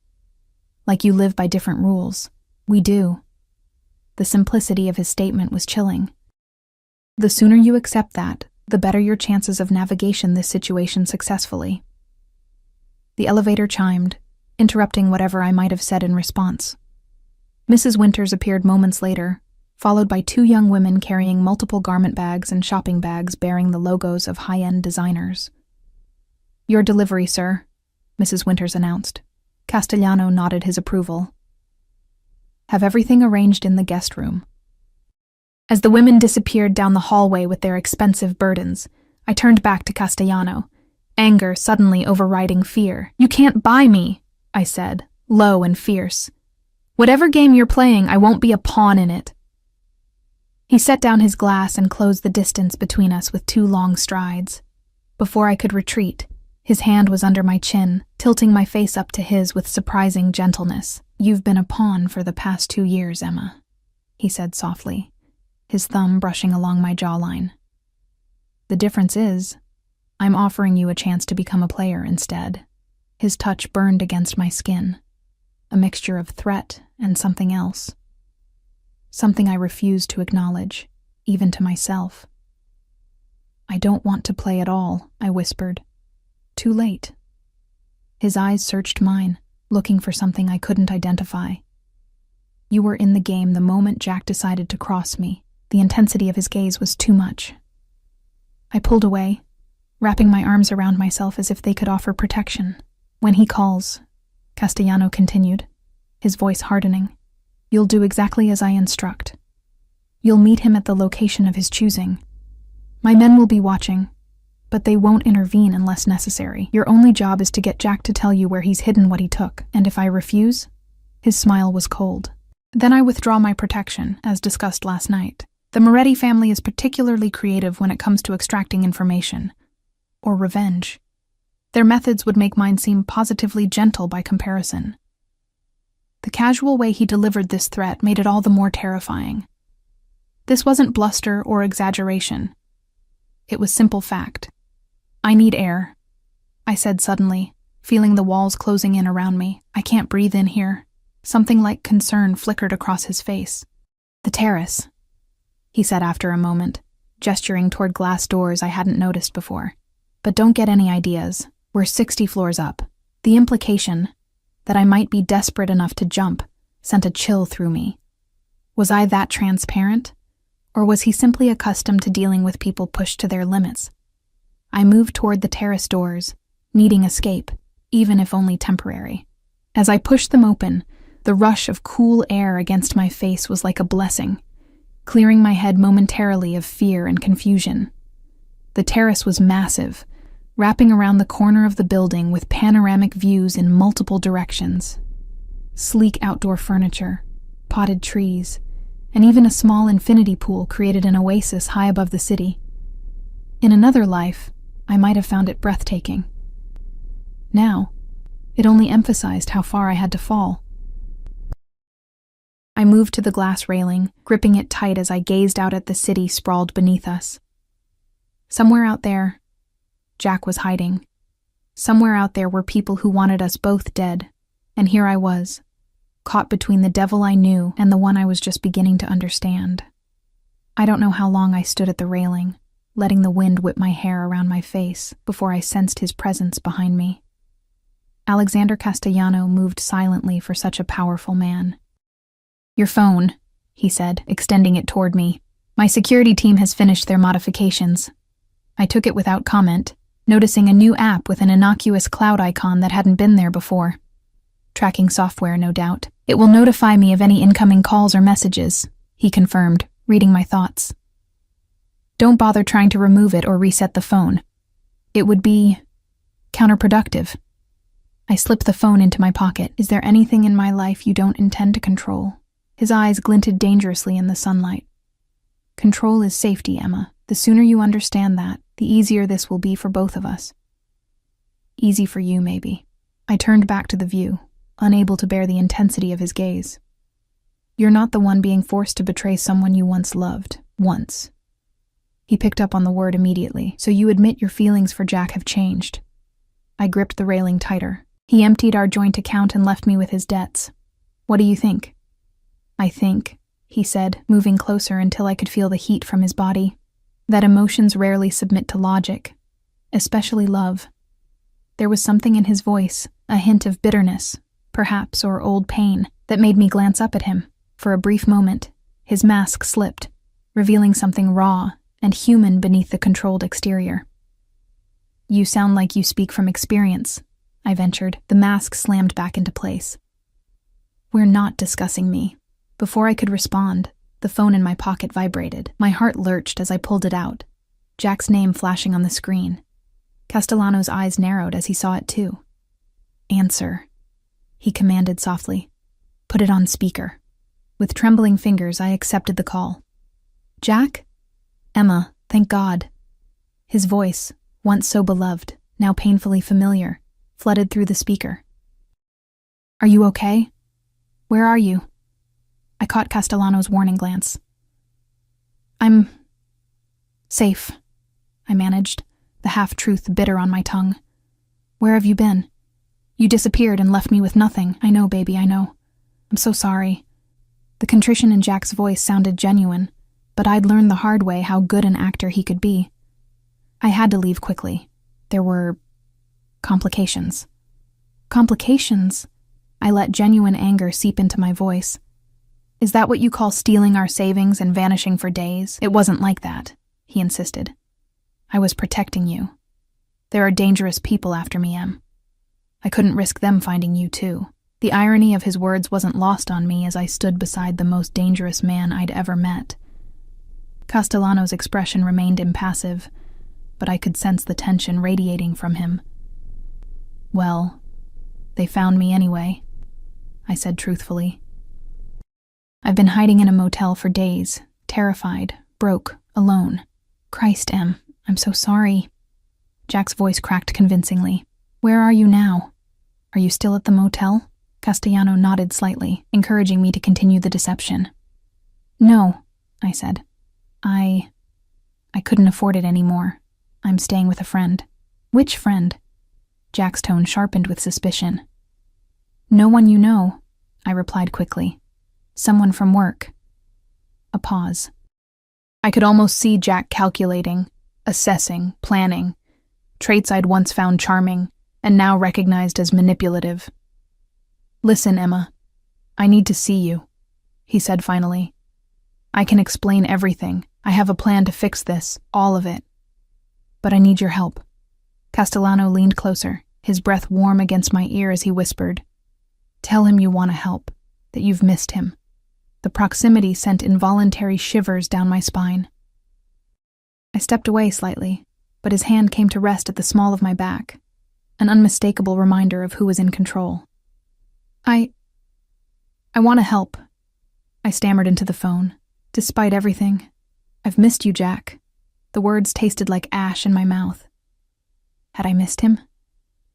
Like you live by different rules. We do. The simplicity of his statement was chilling. The sooner you accept that, the better your chances of navigation this situation successfully. The elevator chimed, interrupting whatever I might have said in response. Mrs. Winters appeared moments later, followed by two young women carrying multiple garment bags and shopping bags bearing the logos of high-end designers. Your delivery, sir, Mrs. Winters announced. Castellano nodded his approval. Have everything arranged in the guest room. As the women disappeared down the hallway with their expensive burdens, I turned back to Castellano, anger suddenly overriding fear. You can't buy me, I said, low and fierce. Whatever game you're playing, I won't be a pawn in it. He set down his glass and closed the distance between us with 2 long strides. Before I could retreat, his hand was under my chin, tilting my face up to his with surprising gentleness. You've been a pawn for the past 2 years, Emma, he said softly, his thumb brushing along my jawline. The difference is, I'm offering you a chance to become a player instead. His touch burned against my skin, a mixture of threat and something else. Something I refused to acknowledge, even to myself. I don't want to play at all, I whispered. Too late. His eyes searched mine, looking for something I couldn't identify. You were in the game the moment Jack decided to cross me. The intensity of his gaze was too much. I pulled away, wrapping my arms around myself as if they could offer protection. When he calls, Castellano continued, his voice hardening, you'll do exactly as I instruct. You'll meet him at the location of his choosing. My men will be watching, but they won't intervene unless necessary. Your only job is to get Jack to tell you where he's hidden what he took, and if I refuse?" His smile was cold. "Then I withdraw my protection, as discussed last night. The Moretti family is particularly creative when it comes to extracting information. Or revenge. Their methods would make mine seem positively gentle by comparison." The casual way he delivered this threat made it all the more terrifying. This wasn't bluster or exaggeration. It was simple fact. "I need air," I said suddenly, feeling the walls closing in around me. "I can't breathe in here." Something like concern flickered across his face. "The terrace," he said after a moment, gesturing toward glass doors I hadn't noticed before. "But don't get any ideas. We're 60 floors up." The implication that I might be desperate enough to jump sent a chill through me. Was I that transparent? Or was he simply accustomed to dealing with people pushed to their limits? I moved toward the terrace doors, needing escape, even if only temporary. As I pushed them open, the rush of cool air against my face was like a blessing, clearing my head momentarily of fear and confusion. The terrace was massive, wrapping around the corner of the building with panoramic views in multiple directions. Sleek outdoor furniture, potted trees, and even a small infinity pool created an oasis high above the city. In another life, I might have found it breathtaking. Now, it only emphasized how far I had to fall. I moved to the glass railing, gripping it tight as I gazed out at the city sprawled beneath us. Somewhere out there, Jack was hiding. Somewhere out there were people who wanted us both dead, and here I was, caught between the devil I knew and the one I was just beginning to understand. I don't know how long I stood at the railing, letting the wind whip my hair around my face before I sensed his presence behind me. Alexander Castellano moved silently for such a powerful man. "Your phone," he said, extending it toward me. "My security team has finished their modifications." I took it without comment, noticing a new app with an innocuous cloud icon that hadn't been there before. Tracking software, no doubt. "It will notify me of any incoming calls or messages," he confirmed, reading my thoughts. "Don't bother trying to remove it or reset the phone. It would be counterproductive." I slipped the phone into my pocket. "Is there anything in my life you don't intend to control?" His eyes glinted dangerously in the sunlight. "Control is safety, Emma. The sooner you understand that, the easier this will be for both of us." "Easy for you, maybe." I turned back to the view, unable to bear the intensity of his gaze. "You're not the one being forced to betray someone you once loved. Once." He picked up on the word immediately. "So you admit your feelings for Jack have changed." I gripped the railing tighter. He emptied our joint account and left me with his debts. "What do you think?" "I think," he said, moving closer until I could feel the heat from his body, "that emotions rarely submit to logic, especially love." There was something in his voice, a hint of bitterness, perhaps, or old pain, that made me glance up at him. For a brief moment, his mask slipped, revealing something raw and human beneath the controlled exterior. "You sound like you speak from experience," I ventured. The mask slammed back into place. "We're not discussing me." Before I could respond, the phone in my pocket vibrated. My heart lurched as I pulled it out, Jack's name flashing on the screen. Castellano's eyes narrowed as he saw it too. "Answer," he commanded softly. "Put it on speaker." With trembling fingers, I accepted the call. "Jack?" "Emma, thank God." His voice, once so beloved, now painfully familiar, flooded through the speaker. "Are you okay? Where are you?" I caught Castellano's warning glance. "I'm safe," I managed, the half-truth bitter on my tongue. "Where have you been? You disappeared and left me with nothing." "I know, baby, I know. I'm so sorry." The contrition in Jack's voice sounded genuine, but I'd learned the hard way how good an actor he could be. I had to leave quickly. There were complications. Complications? I let genuine anger seep into my voice. "Is that what you call stealing our savings and vanishing for days?" "It wasn't like that," he insisted. "I was protecting you. There are dangerous people after me, Em. I couldn't risk them finding you too." The irony of his words wasn't lost on me as I stood beside the most dangerous man I'd ever met. Castellano's expression remained impassive, but I could sense the tension radiating from him. "Well, they found me anyway," I said truthfully. "I've been hiding in a motel for days, terrified, broke, alone. Christ, Em, I'm so sorry." Jack's voice cracked convincingly. "Where are you now? Are you still at the motel?" Castellano nodded slightly, encouraging me to continue the deception. "No," I said. I couldn't afford it anymore. I'm staying with a friend." "Which friend?" Jack's tone sharpened with suspicion. "No one you know," I replied quickly. "Someone from work." A pause. I could almost see Jack calculating, assessing, planning, traits I'd once found charming and now recognized as manipulative. "Listen, Emma, I need to see you," he said finally. "I can explain everything. I have a plan to fix this, all of it. But I need your help." Castellano leaned closer, his breath warm against my ear as he whispered, "Tell him you want to help, that you've missed him." The proximity sent involuntary shivers down my spine. I stepped away slightly, but his hand came to rest at the small of my back, an unmistakable reminder of who was in control. I want to help," I stammered into the phone. "Despite everything, I've missed you, Jack." The words tasted like ash in my mouth. Had I missed him?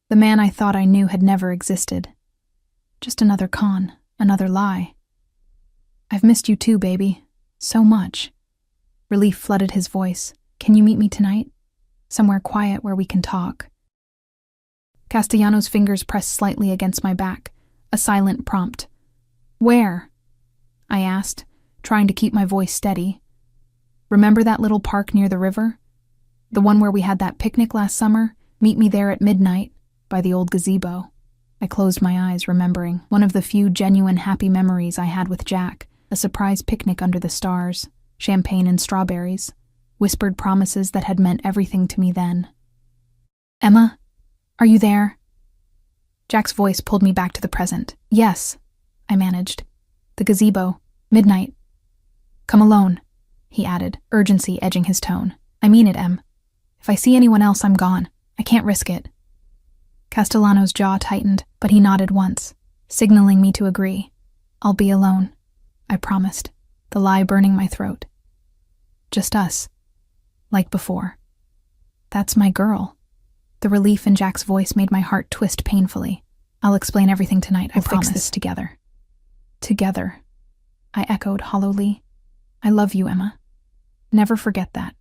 The man I thought I knew had never existed. Just another con, another lie. "I've missed you too, baby. So much." Relief flooded his voice. "Can you meet me tonight? Somewhere quiet where we can talk." Castellano's fingers pressed slightly against my back, a silent prompt. "Where?" I asked, trying to keep my voice steady. "Remember that little park near the river? The one where we had that picnic last summer? Meet me there at midnight, by the old gazebo." I closed my eyes, remembering one of the few genuine happy memories I had with Jack, a surprise picnic under the stars, champagne and strawberries, whispered promises that had meant everything to me then. "Emma, are you there?" Jack's voice pulled me back to the present. "Yes," I managed. "The gazebo, midnight." "Come alone," he added, urgency edging his tone. "I mean it, Em. If I see anyone else, I'm gone. I can't risk it." Castellano's jaw tightened, but he nodded once, signaling me to agree. "I'll be alone," I promised, the lie burning my throat. "Just us, like before." "That's my girl." The relief in Jack's voice made my heart twist painfully. "I'll explain everything tonight, I promise." "We'll fix this together." "Together," I echoed hollowly. "I love you, Emma. Never forget that."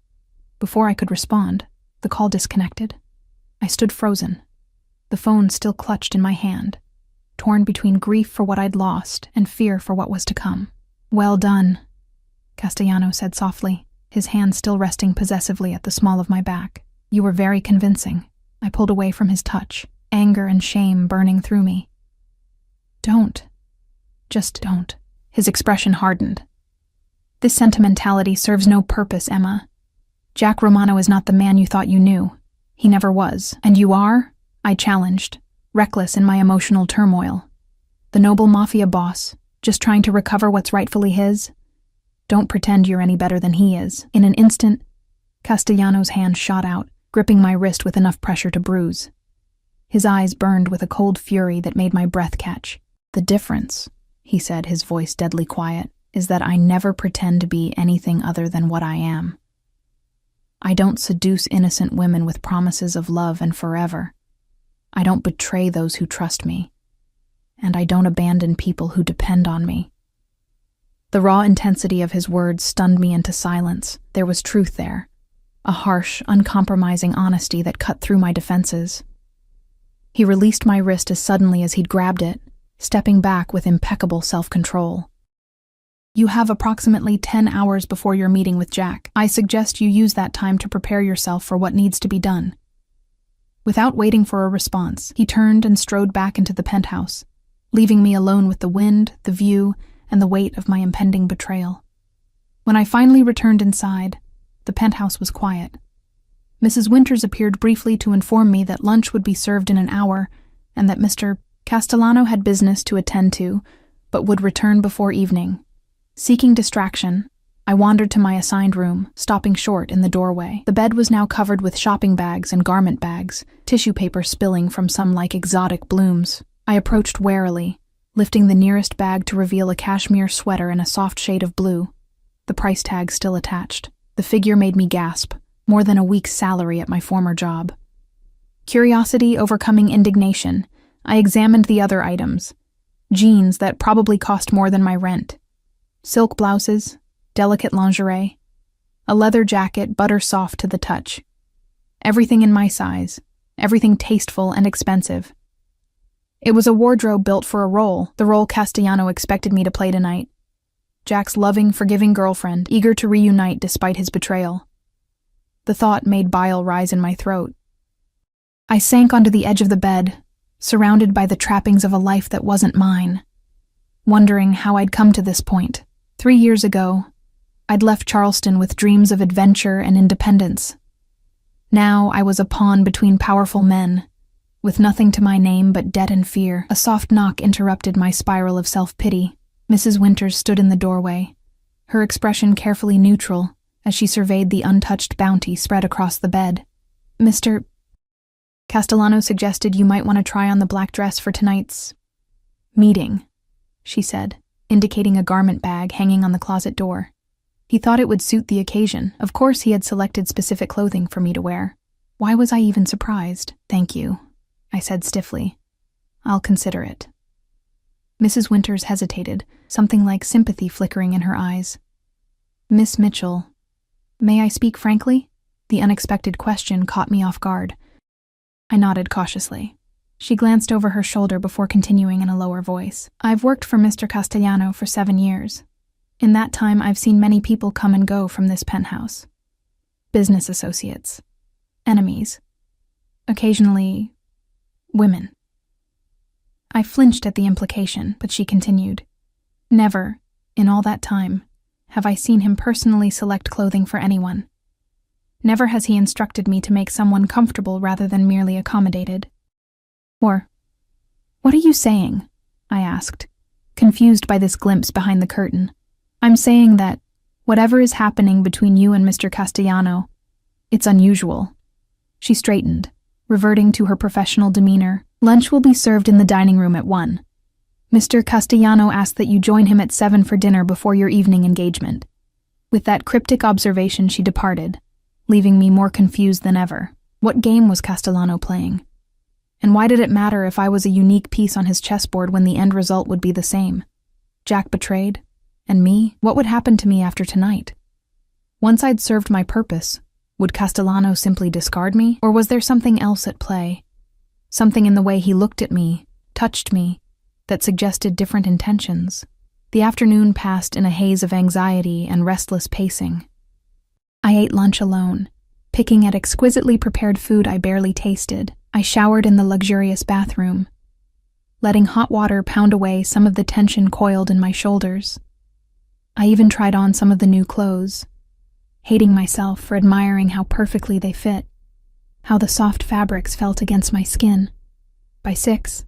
Before I could respond, the call disconnected. I stood frozen, the phone still clutched in my hand, torn between grief for what I'd lost and fear for what was to come. "Well done," Castellano said softly, his hand still resting possessively at the small of my back. "You were very convincing." I pulled away from his touch, anger and shame burning through me. "Don't. Just don't." His expression hardened. "This sentimentality serves no purpose, Emma. Jack Romano is not the man you thought you knew. He never was. And you are?" I challenged, reckless in my emotional turmoil. "The noble mafia boss, just trying to recover what's rightfully his? Don't pretend you're any better than he is." In an instant, Castellano's hand shot out, gripping my wrist with enough pressure to bruise. His eyes burned with a cold fury that made my breath catch. "The difference," he said, his voice deadly quiet, "is that I never pretend to be anything other than what I am. I don't seduce innocent women with promises of love and forever. I don't betray those who trust me. And I don't abandon people who depend on me." The raw intensity of his words stunned me into silence. There was truth there, a harsh, uncompromising honesty that cut through my defenses. He released my wrist as suddenly as he'd grabbed it, stepping back with impeccable self-control. "You have approximately 10 hours before your meeting with Jack. I suggest you use that time to prepare yourself for what needs to be done." Without waiting for a response, he turned and strode back into the penthouse, leaving me alone with the wind, the view, and the weight of my impending betrayal. When I finally returned inside, the penthouse was quiet. Mrs. Winters appeared briefly to inform me that lunch would be served in an hour and that Mr. Castellano had business to attend to, but would return before evening. Seeking distraction, I wandered to my assigned room, stopping short in the doorway. The bed was now covered with shopping bags and garment bags, tissue paper spilling from some like exotic blooms. I approached warily, lifting the nearest bag to reveal a cashmere sweater in a soft shade of blue, the price tag still attached. The figure made me gasp, more than a week's salary at my former job. Curiosity overcoming indignation, I examined the other items. Jeans that probably cost more than my rent. Silk blouses, delicate lingerie, a leather jacket butter soft to the touch. Everything in my size, everything tasteful and expensive. It was a wardrobe built for a role, the role Castellano expected me to play tonight. Jack's loving, forgiving girlfriend, eager to reunite despite his betrayal. The thought made bile rise in my throat. I sank onto the edge of the bed, surrounded by the trappings of a life that wasn't mine, wondering how I'd come to this point. 3 years ago, I'd left Charleston with dreams of adventure and independence. Now I was a pawn between powerful men, with nothing to my name but debt and fear. A soft knock interrupted my spiral of self-pity. Mrs. Winters stood in the doorway, her expression carefully neutral as she surveyed the untouched bounty spread across the bed. Mr. Castellano suggested you might want to try on the black dress for tonight's meeting, she said, indicating a garment bag hanging on the closet door. He thought it would suit the occasion. Of course, he had selected specific clothing for me to wear. Why was I even surprised? Thank you, I said stiffly. I'll consider it. Mrs. Winters hesitated, something like sympathy flickering in her eyes. Miss Mitchell, may I speak frankly? The unexpected question caught me off guard. I nodded cautiously. She glanced over her shoulder before continuing in a lower voice. I've worked for Mr. Castellano for 7 years. In that time, I've seen many people come and go from this penthouse. Business associates. Enemies. Occasionally, women. I flinched at the implication, but she continued. Never, in all that time, have I seen him personally select clothing for anyone. Never has he instructed me to make someone comfortable rather than merely accommodated. Or, what are you saying? I asked, confused by this glimpse behind the curtain. I'm saying that, whatever is happening between you and Mr. Castellano, it's unusual. She straightened, reverting to her professional demeanor. Lunch will be served in the dining room at 1. Mr. Castellano asked that you join him at 7 for dinner before your evening engagement. With that cryptic observation, she departed, leaving me more confused than ever. What game was Castellano playing? And why did it matter if I was a unique piece on his chessboard when the end result would be the same? Jack betrayed? And me? What would happen to me after tonight? Once I'd served my purpose, would Castellano simply discard me? Or was there something else at play? Something in the way he looked at me, touched me, that suggested different intentions. The afternoon passed in a haze of anxiety and restless pacing. I ate lunch alone, picking at exquisitely prepared food I barely tasted. I showered in the luxurious bathroom, letting hot water pound away some of the tension coiled in my shoulders. I even tried on some of the new clothes, hating myself for admiring how perfectly they fit, how the soft fabrics felt against my skin. By 6,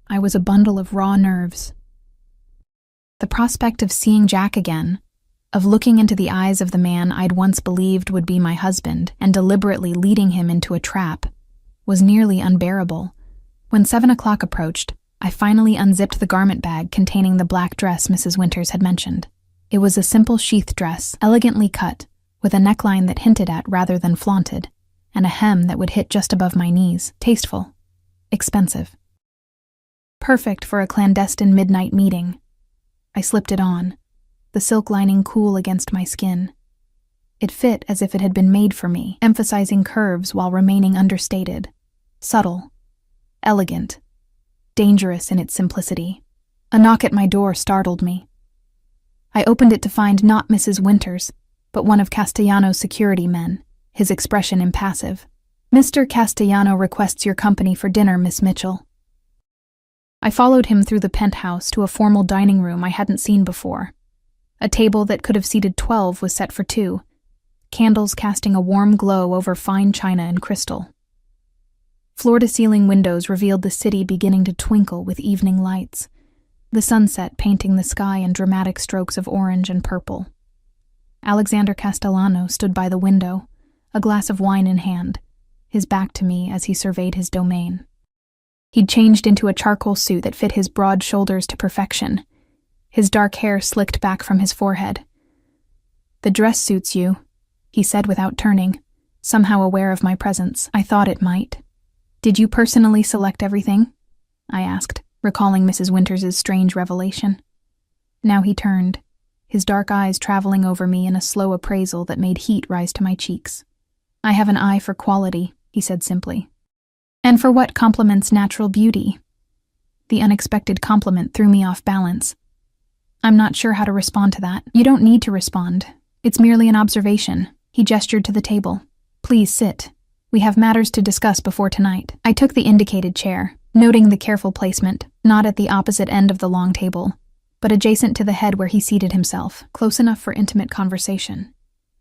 I was a bundle of raw nerves. The prospect of seeing Jack again, of looking into the eyes of the man I'd once believed would be my husband and deliberately leading him into a trap, was nearly unbearable. When 7 o'clock approached, I finally unzipped the garment bag containing the black dress Mrs. Winters had mentioned. It was a simple sheath dress, elegantly cut, with a neckline that hinted at rather than flaunted, and a hem that would hit just above my knees. Tasteful. Expensive. Perfect for a clandestine midnight meeting. I slipped it on, the silk lining cool against my skin. It fit as if it had been made for me, emphasizing curves while remaining understated. Subtle. Elegant. Dangerous in its simplicity. A knock at my door startled me. I opened it to find not Mrs. Winters, but one of Castellano's security men, his expression impassive. Mr. Castellano requests your company for dinner, Miss Mitchell. I followed him through the penthouse to a formal dining room I hadn't seen before. A table that could have seated 12 was set for 2, candles casting a warm glow over fine china and crystal. Floor-to-ceiling windows revealed the city beginning to twinkle with evening lights, the sunset painting the sky in dramatic strokes of orange and purple. Alexander Castellano stood by the window, a glass of wine in hand, his back to me as he surveyed his domain. He'd changed into a charcoal suit that fit his broad shoulders to perfection, his dark hair slicked back from his forehead. "The dress suits you," he said without turning, somehow aware of my presence. I thought it might. "Did you personally select everything?" I asked, recalling Mrs. Winters's strange revelation. Now he turned, his dark eyes traveling over me in a slow appraisal that made heat rise to my cheeks. "I have an eye for quality," he said simply. "And for what complements natural beauty?" The unexpected compliment threw me off balance. I'm not sure how to respond to that. "You don't need to respond. It's merely an observation." He gestured to the table. "Please sit. We have matters to discuss before tonight." I took the indicated chair, noting the careful placement, not at the opposite end of the long table, but adjacent to the head where he seated himself, close enough for intimate conversation,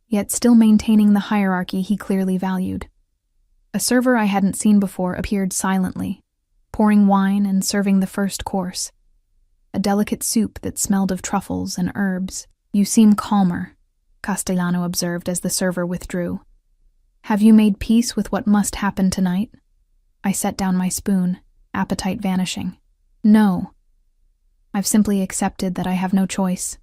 yet still maintaining the hierarchy he clearly valued. A server I hadn't seen before appeared silently, pouring wine and serving the first course, a delicate soup that smelled of truffles and herbs. "You seem calmer," Castellano observed as the server withdrew. "Have you made peace with what must happen tonight?" I set down my spoon, appetite vanishing. "No. I've simply accepted that I have no choice.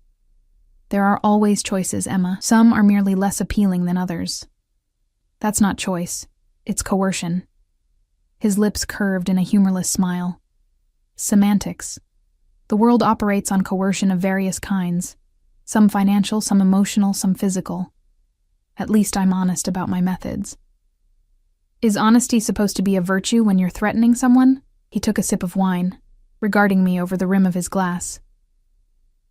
There are always choices, Emma. Some are merely less appealing than others. That's not choice. It's coercion." His lips curved in a humorless smile. "Semantics. The world operates on coercion of various kinds. Some financial, some emotional, some physical. At least I'm honest about my methods." "Is honesty supposed to be a virtue when you're threatening someone?" He took a sip of wine, regarding me over the rim of his glass.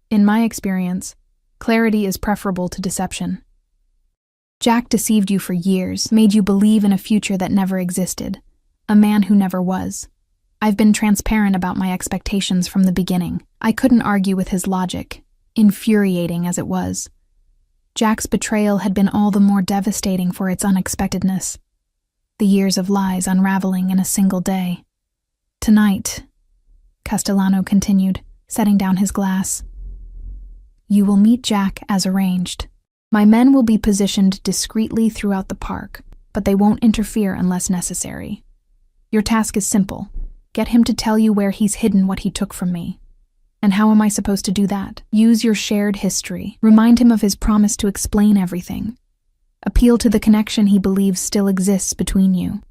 "In my experience, clarity is preferable to deception. Jack deceived you for years, made you believe in a future that never existed, a man who never was. I've been transparent about my expectations from the beginning. I couldn't argue with his logic, infuriating as it was. Jack's betrayal had been all the more devastating for its unexpectedness. The years of lies unraveling in a single day. "Tonight," Castellano continued, setting down his glass, "you will meet Jack as arranged. My men will be positioned discreetly throughout the park, but they won't interfere unless necessary. Your task is simple. Get him to tell you where he's hidden what he took from me. And how am I supposed to do that? Use your shared history. Remind him of his promise to explain everything. Appeal to the connection he believes still exists between you."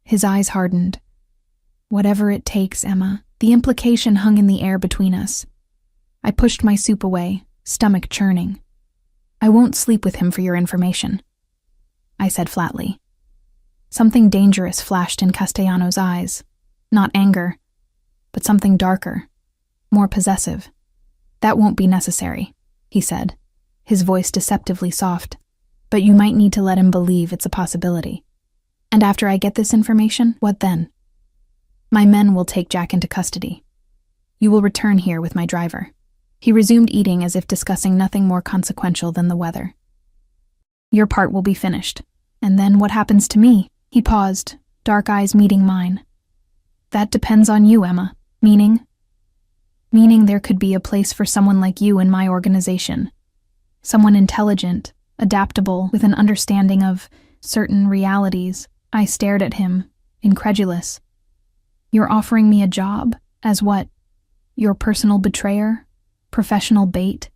His eyes hardened. "Whatever it takes, Emma." The implication hung in the air between us. I pushed my soup away, stomach churning. "I won't sleep with him for your information," I said flatly. Something dangerous flashed in Castellano's eyes. Not anger, but something darker, more possessive. "That won't be necessary," he said, his voice deceptively soft. "But you might need to let him believe it's a possibility. And after I get this information, what then? My men will take Jack into custody. You will return here with my driver." He resumed eating as if discussing nothing more consequential than the weather. "Your part will be finished. And then what happens to me?" He paused, dark eyes meeting mine. "That depends on you, Emma." "Meaning?" "Meaning there could be a place for someone like you in my organization. Someone intelligent, adaptable, with an understanding of certain realities." I stared at him, incredulous. "You're offering me a job? As what? Your personal betrayer? Professional bait?"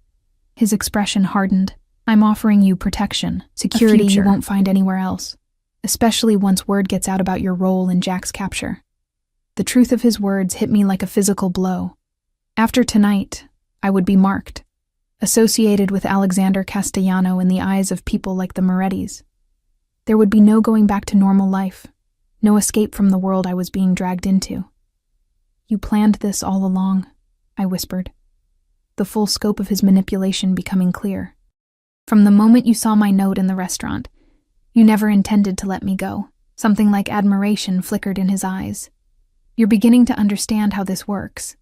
His expression hardened. "I'm offering you protection, security you won't find anywhere else, especially once word gets out about your role in Jack's capture." The truth of his words hit me like a physical blow. After tonight, I would be marked, associated with Alexander Castellano in the eyes of people like the Morettis. There would be no going back to normal life, no escape from the world I was being dragged into. "You planned this all along," I whispered, the full scope of his manipulation becoming clear. "From the moment you saw my note in the restaurant, you never intended to let me go." Something like admiration flickered in his eyes. "You're beginning to understand how this works.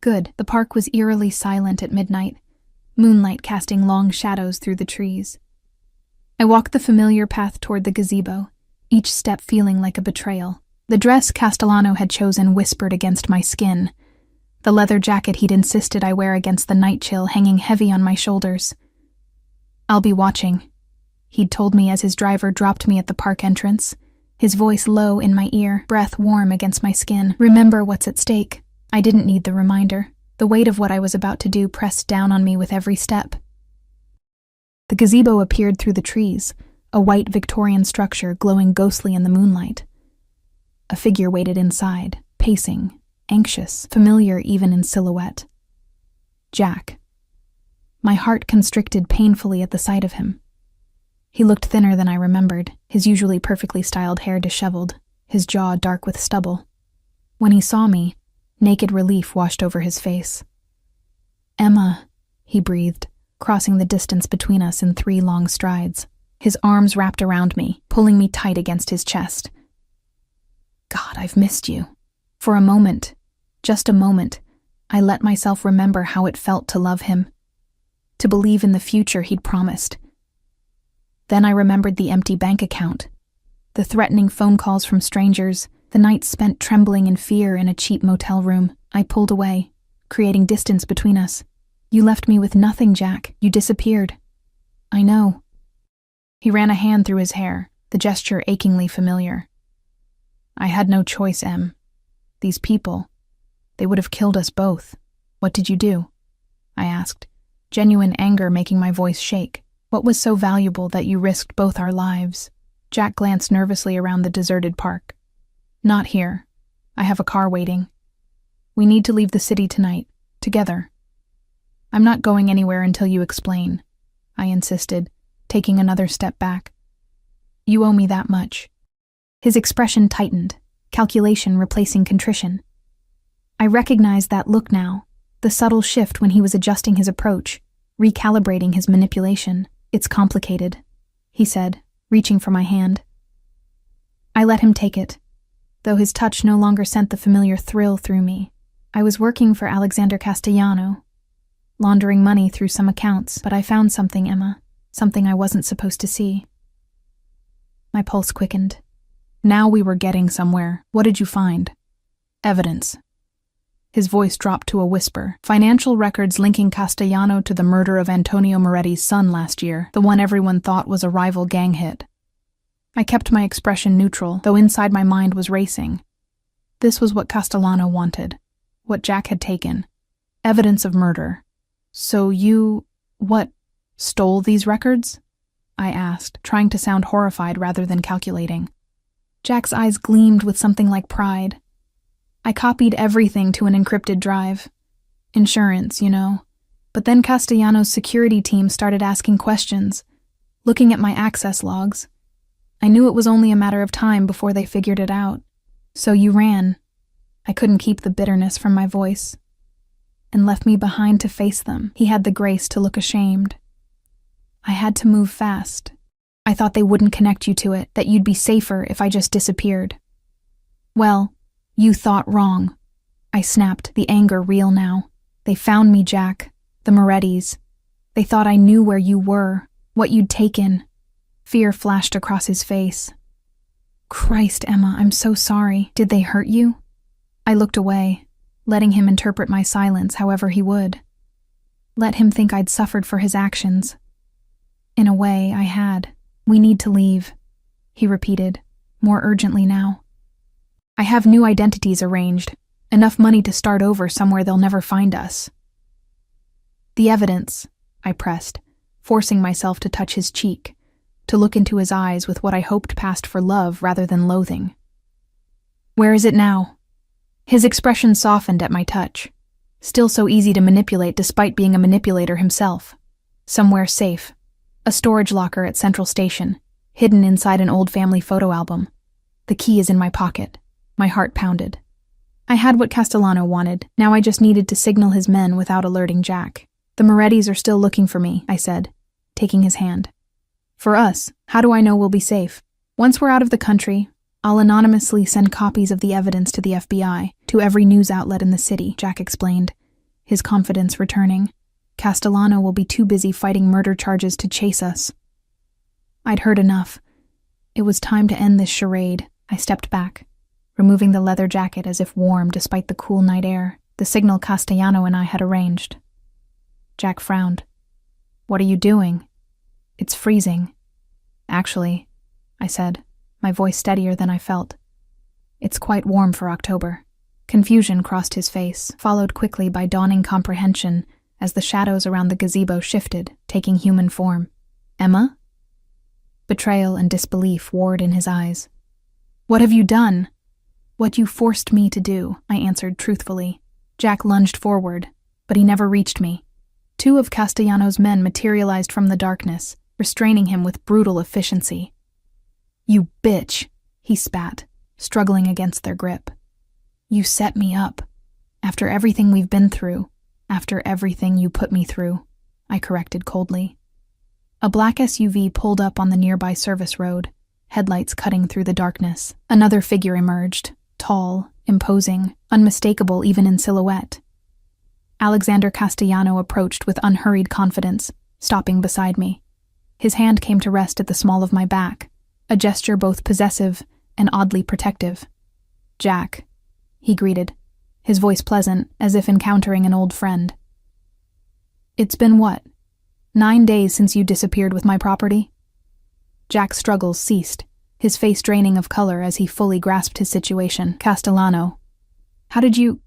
Good." The park was eerily silent at midnight, moonlight casting long shadows through the trees. I walked the familiar path toward the gazebo, each step feeling like a betrayal. The dress Castellano had chosen whispered against my skin, the leather jacket he'd insisted I wear against the night chill hanging heavy on my shoulders. I'll be watching, he'd told me as his driver dropped me at the park entrance, his voice low in my ear, breath warm against my skin. Remember what's at stake. I didn't need the reminder. The weight of what I was about to do pressed down on me with every step. The gazebo appeared through the trees, a white Victorian structure glowing ghostly in the moonlight. A figure waited inside, pacing, anxious, familiar even in silhouette. Jack. My heart constricted painfully at the sight of him. He looked thinner than I remembered, his usually perfectly styled hair disheveled, his jaw dark with stubble. When he saw me, naked relief washed over his face. "Emma," he breathed, crossing the distance between us in 3 long strides, his arms wrapped around me, pulling me tight against his chest. "God, I've missed you." For a moment, just a moment, I let myself remember how it felt to love him, to believe in the future he'd promised. Then I remembered the empty bank account, the threatening phone calls from strangers, the nights spent trembling in fear in a cheap motel room. I pulled away, creating distance between us. "You left me with nothing, Jack. You disappeared." "I know." He ran a hand through his hair, the gesture achingly familiar. "I had no choice, Em. These people, they would have killed us both. What did you do?" I asked, genuine anger making my voice shake. "What was so valuable that you risked both our lives?" Jack glanced nervously around the deserted park. "Not here. I have a car waiting. We need to leave the city tonight, together." "I'm not going anywhere until you explain," I insisted, taking another step back. "You owe me that much." His expression tightened, calculation replacing contrition. I recognized that look now, the subtle shift when he was adjusting his approach, recalibrating his manipulation. "It's complicated," he said, reaching for my hand. I let him take it, though his touch no longer sent the familiar thrill through me. I was working for Alexander Castellano, laundering money through some accounts, but I found something, Emma, something I wasn't supposed to see. My pulse quickened. Now we were getting somewhere. "What did you find?" "Evidence." His voice dropped to a whisper. "Financial records linking Castellano to the murder of Antonio Moretti's son last year, the one everyone thought was a rival gang hit." I kept my expression neutral, though inside my mind was racing. This was what Castellano wanted, what Jack had taken. Evidence of murder. "So you, stole these records?" I asked, trying to sound horrified rather than calculating. Jack's eyes gleamed with something like pride. "I copied everything to an encrypted drive. Insurance, you know. But then Castellano's security team started asking questions, looking at my access logs. I knew it was only a matter of time before they figured it out. So you ran." I couldn't keep the bitterness from my voice. "And left me behind to face them." He had the grace to look ashamed. "I had to move fast. I thought they wouldn't connect you to it, that you'd be safer if I just disappeared." "Well, you thought wrong." I snapped, the anger real now. "They found me, Jack. The Morettis. They thought I knew where you were, what you'd taken." Fear flashed across his face. "Christ, Emma, I'm so sorry. Did they hurt you?" I looked away, letting him interpret my silence however he would. Let him think I'd suffered for his actions. In a way, I had. "We need to leave," he repeated, more urgently now. "I have new identities arranged, enough money to start over somewhere they'll never find us." "The evidence," I pressed, forcing myself to touch his cheek, to look into his eyes with what I hoped passed for love rather than loathing. "Where is it now?" His expression softened at my touch, still so easy to manipulate despite being a manipulator himself. "Somewhere safe. A storage locker at Central Station, hidden inside an old family photo album. The key is in my pocket." My heart pounded. I had what Castellano wanted. Now I just needed to signal his men without alerting Jack. "The Morettis are still looking for me," I said, taking his hand. "For us, how do I know we'll be safe? Once we're out of the country, I'll anonymously send copies of the evidence to the FBI, to every news outlet in the city," Jack explained, his confidence returning. "Castellano will be too busy fighting murder charges to chase us." I'd heard enough. It was time to end this charade. I stepped back, removing the leather jacket as if warm despite the cool night air, the signal Castellano and I had arranged. Jack frowned. "What are you doing?" It's freezing. Actually, I said, my voice steadier than I felt. It's quite warm for October. Confusion crossed his face, followed quickly by dawning comprehension as the shadows around the gazebo shifted, taking human form. Emma? Betrayal and disbelief warred in his eyes. What have you done? What you forced me to do, I answered truthfully. Jack lunged forward, but he never reached me. Two of Castellano's men materialized from the darkness, restraining him with brutal efficiency. You bitch, he spat, struggling against their grip. You set me up. After everything we've been through, after everything you put me through, I corrected coldly. A black SUV pulled up on the nearby service road, headlights cutting through the darkness. Another figure emerged, tall, imposing, unmistakable even in silhouette. Alexander Castellano approached with unhurried confidence, stopping beside me. His hand came to rest at the small of my back, a gesture both possessive and oddly protective. Jack, he greeted, his voice pleasant, as if encountering an old friend. It's been what? 9 days since you disappeared with my property? Jack's struggles ceased, his face draining of color as he fully grasped his situation. Castellano, how did you...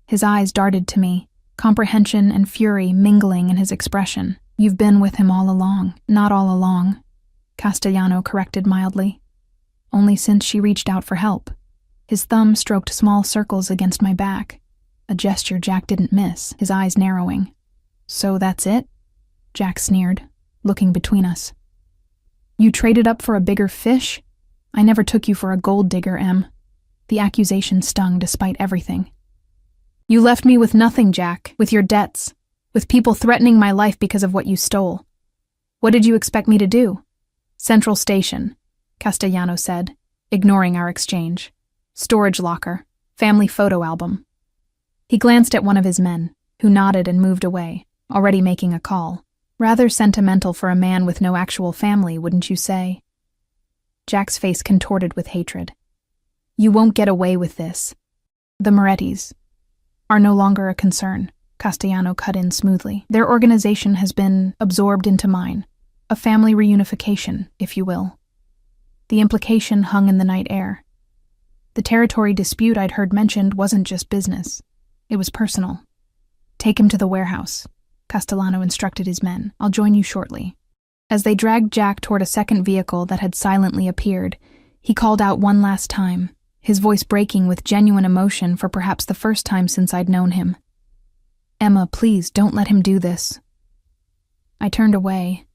His eyes darted to me, comprehension and fury mingling in his expression. You've been with him all along. Not all along, Castellano corrected mildly. Only since she reached out for help. His thumb stroked small circles against my back, a gesture Jack didn't miss, his eyes narrowing. So that's it? Jack sneered, looking between us. You traded up for a bigger fish? I never took you for a gold digger, Em. The accusation stung despite everything. You left me with nothing, Jack, with your debts, with people threatening my life because of what you stole. What did you expect me to do? Central Station, Castellano said, ignoring our exchange. Storage locker, family photo album. He glanced at one of his men, who nodded and moved away, already making a call. Rather sentimental for a man with no actual family, wouldn't you say? Jack's face contorted with hatred. You won't get away with this. The Morettis are no longer a concern, Castellano cut in smoothly. Their organization has been absorbed into mine. A family reunification, if you will. The implication hung in the night air. The territory dispute I'd heard mentioned wasn't just business. It was personal. Take him to the warehouse, Castellano instructed his men. I'll join you shortly. As they dragged Jack toward a second vehicle that had silently appeared, he called out one last time, his voice breaking with genuine emotion for perhaps the first time since I'd known him. Emma, please, don't let him do this. I turned away,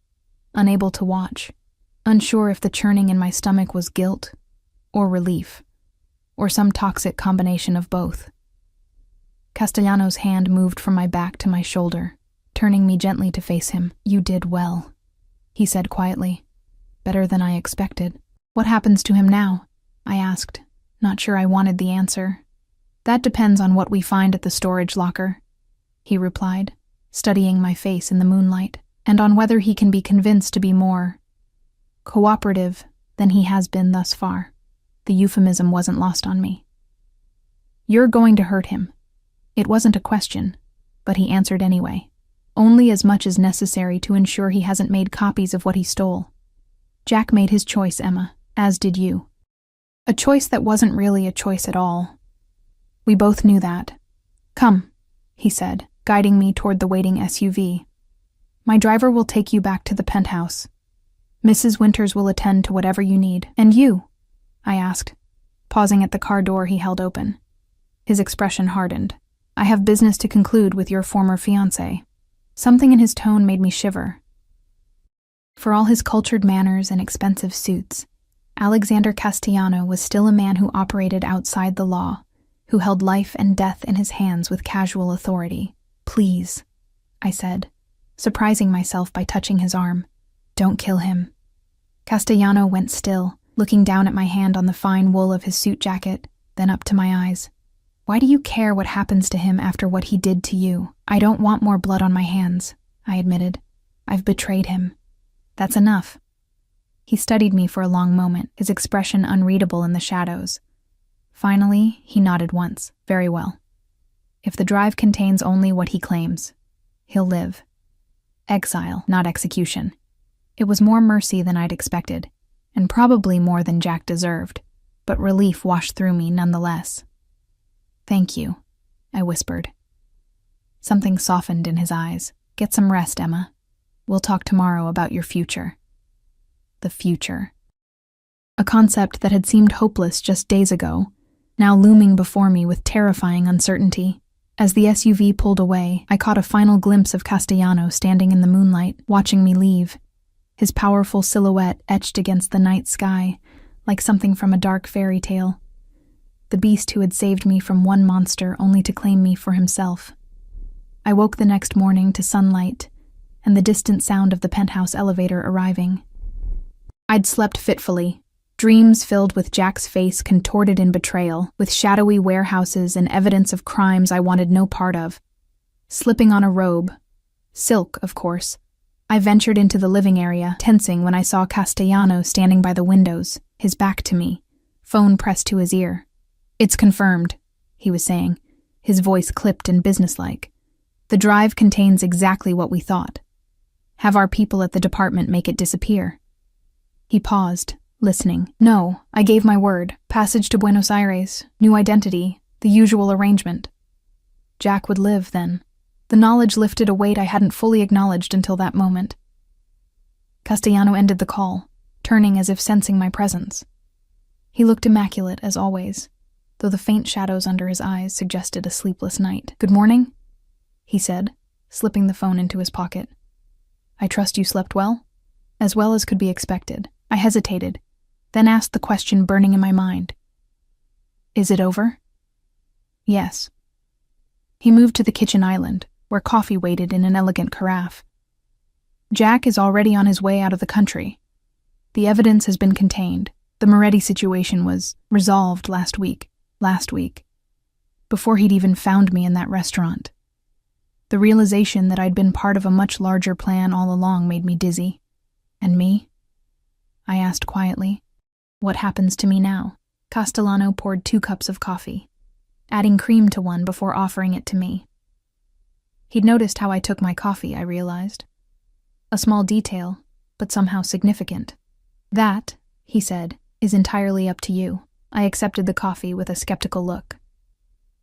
unable to watch, unsure if the churning in my stomach was guilt or relief, or some toxic combination of both. Castellano's hand moved from my back to my shoulder, turning me gently to face him. You did well, he said quietly. Better than I expected. What happens to him now? I asked, not sure I wanted the answer. That depends on what we find at the storage locker, he replied, studying my face in the moonlight, and on whether he can be convinced to be more cooperative than he has been thus far. The euphemism wasn't lost on me. You're going to hurt him. It wasn't a question, but he answered anyway. Only as much as necessary to ensure he hasn't made copies of what he stole. Jack made his choice, Emma, as did you. A choice that wasn't really a choice at all. We both knew that. Come, he said, guiding me toward the waiting SUV. My driver will take you back to the penthouse. Mrs. Winters will attend to whatever you need. And you? I asked, pausing at the car door he held open. His expression hardened. I have business to conclude with your former fiancé. Something in his tone made me shiver. For all his cultured manners and expensive suits, Alexander Castellano was still a man who operated outside the law, who held life and death in his hands with casual authority. Please, I said, surprising myself by touching his arm. Don't kill him. Castellano went still, looking down at my hand on the fine wool of his suit jacket, then up to my eyes. Why do you care what happens to him after what he did to you? I don't want more blood on my hands, I admitted. I've betrayed him. That's enough. He studied me for a long moment, his expression unreadable in the shadows. Finally, he nodded once. Very well. If the drive contains only what he claims, he'll live. Exile, not execution. It was more mercy than I'd expected, and probably more than Jack deserved, but relief washed through me nonetheless. "Thank you," I whispered. Something softened in his eyes. "Get some rest, Emma. We'll talk tomorrow about your future." The future. A concept that had seemed hopeless just days ago, now looming before me with terrifying uncertainty. As the SUV pulled away, I caught a final glimpse of Castellano standing in the moonlight, watching me leave, his powerful silhouette etched against the night sky, like something from a dark fairy tale. The beast who had saved me from one monster only to claim me for himself. I woke the next morning to sunlight and the distant sound of the penthouse elevator arriving. I'd slept fitfully, dreams filled with Jack's face contorted in betrayal, with shadowy warehouses and evidence of crimes I wanted no part of. Slipping on a robe, silk, of course, I ventured into the living area, tensing when I saw Castellano standing by the windows, his back to me, phone pressed to his ear. "It's confirmed," he was saying, his voice clipped and businesslike. "The drive contains exactly what we thought. Have our people at the department make it disappear." He paused, listening. "No, I gave my word. Passage to Buenos Aires, new identity, the usual arrangement." Jack would live, then. The knowledge lifted a weight I hadn't fully acknowledged until that moment. Castellano ended the call, turning as if sensing my presence. He looked immaculate, as always, though the faint shadows under his eyes suggested a sleepless night. "Good morning," he said, slipping the phone into his pocket. "I trust you slept well?" "As well as could be expected." I hesitated, then asked the question burning in my mind. "Is it over?" "Yes." He moved to the kitchen island, where coffee waited in an elegant carafe. "Jack is already on his way out of the country. The evidence has been contained. The Moretti situation was resolved last week, before he'd even found me in that restaurant. The realization that I'd been part of a much larger plan all along made me dizzy. And me? I asked quietly. What happens to me now? Castellano poured 2 cups of coffee, adding cream to one before offering it to me. He'd noticed how I took my coffee, I realized. A small detail, but somehow significant. "That," he said, "is entirely up to you." I accepted the coffee with a skeptical look.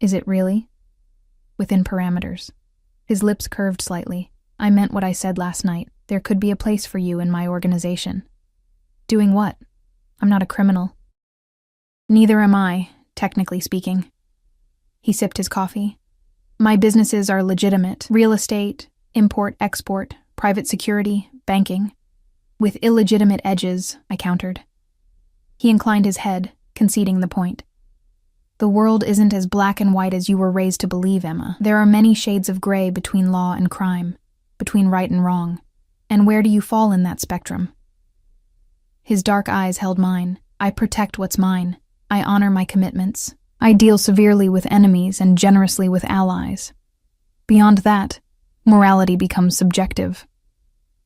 "Is it really?" "Within parameters." His lips curved slightly. "I meant what I said last night. There could be a place for you in my organization." "Doing what? I'm not a criminal." "Neither am I, technically speaking." He sipped his coffee. "My businesses are legitimate. Real estate, import-export, private security, banking. With illegitimate edges," I countered. He inclined his head, conceding the point. "The world isn't as black and white as you were raised to believe, Emma. There are many shades of gray between law and crime, between right and wrong. And where do you fall in that spectrum?" His dark eyes held mine. "I protect what's mine. I honor my commitments. I deal severely with enemies and generously with allies. Beyond that, morality becomes subjective."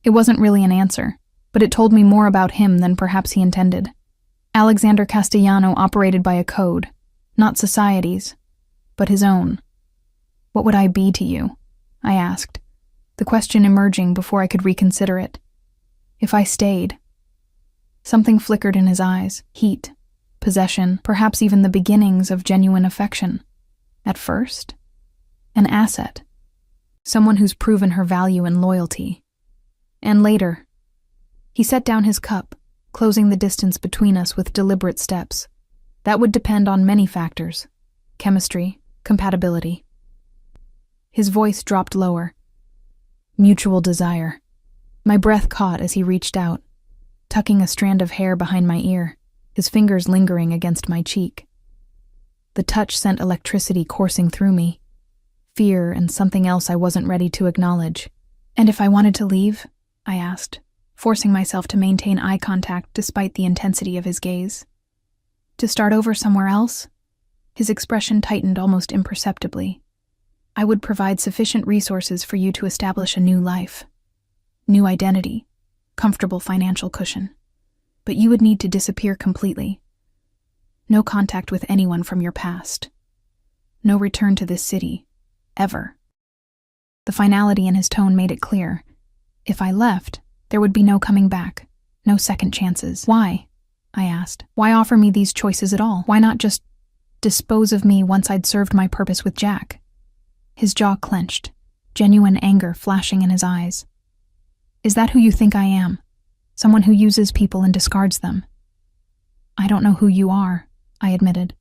It wasn't really an answer, but it told me more about him than perhaps he intended. Alexander Castellano operated by a code, not society's, but his own. "What would I be to you?" I asked, the question emerging before I could reconsider it. "If I stayed." Something flickered in his eyes, heat, possession, perhaps even the beginnings of genuine affection. At first, an asset, someone who's proven her value and loyalty. And later, he set down his cup, closing the distance between us with deliberate steps. That would depend on many factors: chemistry, compatibility. His voice dropped lower. Mutual desire. My breath caught as he reached out, tucking a strand of hair behind my ear, his fingers lingering against my cheek. The touch sent electricity coursing through me, fear and something else I wasn't ready to acknowledge. "And if I wanted to leave?" I asked, forcing myself to maintain eye contact despite the intensity of his gaze. "To start over somewhere else?" His expression tightened almost imperceptibly. "I would provide sufficient resources for you to establish a new life, new identity, comfortable financial cushion. But you would need to disappear completely. No contact with anyone from your past. No return to this city, ever." The finality in his tone made it clear. If I left, There would be no coming back, no second chances. Why? I asked. Why offer me these choices at all? Why not just dispose of me once I'd served my purpose with Jack? His jaw clenched, genuine anger flashing in his eyes. Is that who you think I am? Someone who uses people and discards them? I don't know who you are, I admitted.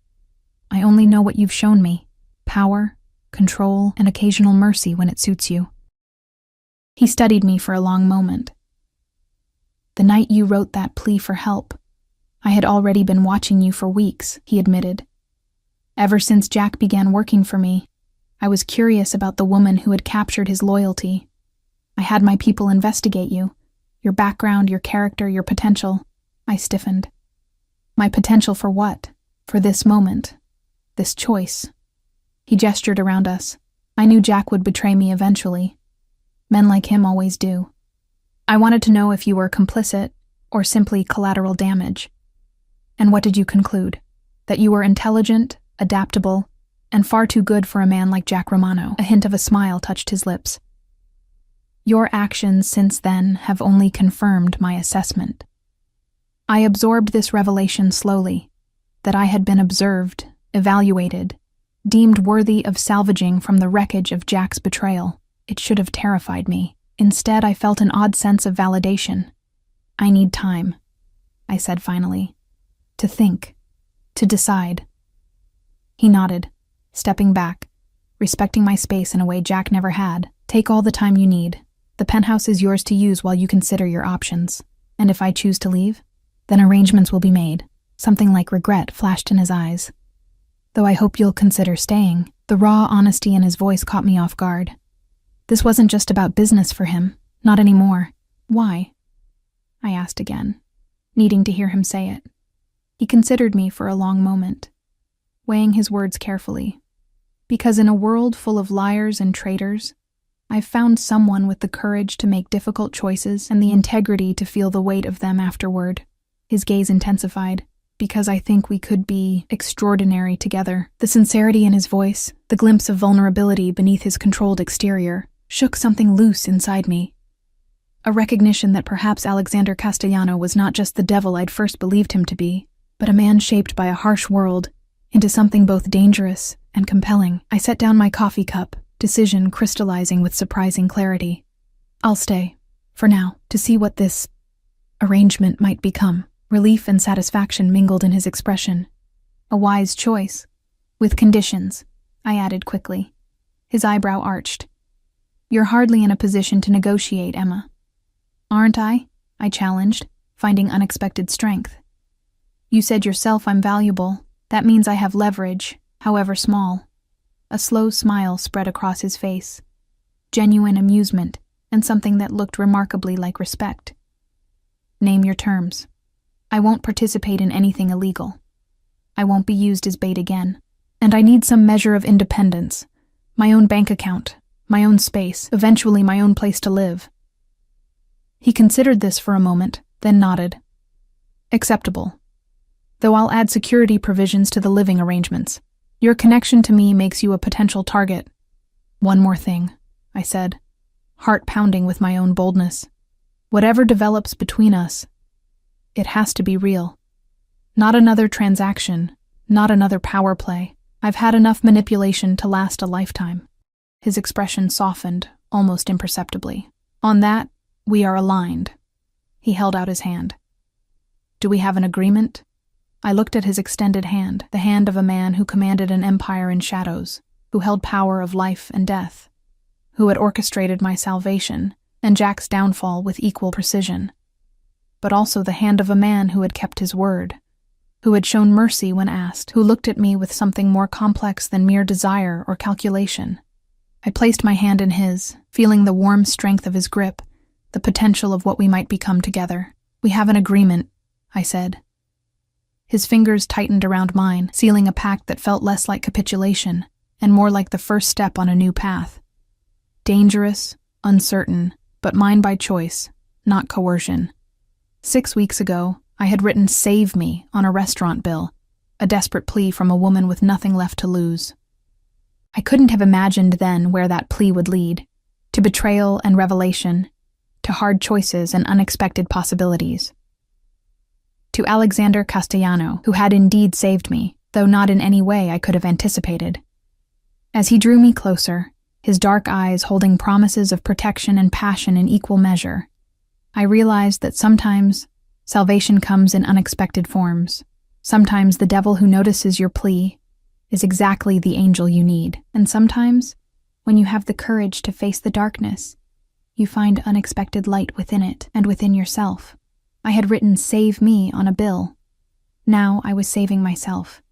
I only know what you've shown me: power, control, and occasional mercy when it suits you. He studied me for a long moment. The night you wrote that plea for help, I had already been watching you for weeks, he admitted. Ever since Jack began working for me, I was curious about the woman who had captured his loyalty. I had my people investigate you, your background, your character, your potential. I stiffened. My potential for what? For this moment. This choice. He gestured around us. I knew Jack would betray me eventually. Men like him always do. I wanted to know if you were complicit or simply collateral damage. And what did you conclude? That you were intelligent, adaptable, and far too good for a man like Jack Romano. A hint of a smile touched his lips. Your actions since then have only confirmed my assessment. I absorbed this revelation slowly, that I had been observed, evaluated, deemed worthy of salvaging from the wreckage of Jack's betrayal. It should have terrified me. Instead, I felt an odd sense of validation. I need time, I said finally. To think. To decide. He nodded, stepping back, respecting my space in a way Jack never had. Take all the time you need. The penthouse is yours to use while you consider your options. And if I choose to leave, then arrangements will be made. Something like regret flashed in his eyes. Though I hope you'll consider staying. The raw honesty in his voice caught me off guard. This wasn't just about business for him. Not anymore. Why? I asked again, needing to hear him say it. He considered me for a long moment, weighing his words carefully. Because in a world full of liars and traitors, I've found someone with the courage to make difficult choices and the integrity to feel the weight of them afterward. His gaze intensified. Because I think we could be extraordinary together. The sincerity in his voice, the glimpse of vulnerability beneath his controlled exterior, shook something loose inside me. A recognition that perhaps Alexander Castellano was not just the devil I'd first believed him to be, but a man shaped by a harsh world into something both dangerous and compelling. I set down my coffee cup, decision crystallizing with surprising clarity. I'll stay, for now, to see what this arrangement might become. Relief and satisfaction mingled in his expression. A wise choice. With conditions, I added quickly. His eyebrow arched. You're hardly in a position to negotiate, Emma. Aren't I? I challenged, finding unexpected strength. You said yourself I'm valuable. That means I have leverage, however small. A slow smile spread across his face. Genuine amusement, and something that looked remarkably like respect. Name your terms. I won't participate in anything illegal. I won't be used as bait again. And I need some measure of independence. My own bank account, my own space, eventually my own place to live. He considered this for a moment, then nodded. Acceptable. Though I'll add security provisions to the living arrangements. Your connection to me makes you a potential target. One more thing, I said, heart pounding with my own boldness. Whatever develops between us, it has to be real. Not another transaction, not another power play. I've had enough manipulation to last a lifetime. His expression softened, almost imperceptibly. On that, we are aligned. He held out his hand. Do we have an agreement? I looked at his extended hand, the hand of a man who commanded an empire in shadows, who held power of life and death, who had orchestrated my salvation and Jack's downfall with equal precision. But also the hand of a man who had kept his word, who had shown mercy when asked, who looked at me with something more complex than mere desire or calculation. I placed my hand in his, feeling the warm strength of his grip, the potential of what we might become together. We have an agreement, I said. His fingers tightened around mine, sealing a pact that felt less like capitulation and more like the first step on a new path. Dangerous, uncertain, but mine by choice, not coercion. 6 weeks ago, I had written "Save Me" on a restaurant bill, a desperate plea from a woman with nothing left to lose. I couldn't have imagined then where that plea would lead, to betrayal and revelation, to hard choices and unexpected possibilities. To Alexander Castellano, who had indeed saved me, though not in any way I could have anticipated. As he drew me closer, his dark eyes holding promises of protection and passion in equal measure, I realized that sometimes salvation comes in unexpected forms. Sometimes the devil who notices your plea is exactly the angel you need, and sometimes, when you have the courage to face the darkness, you find unexpected light within it and within yourself. I had written "Save Me" on a bill. Now I was saving myself.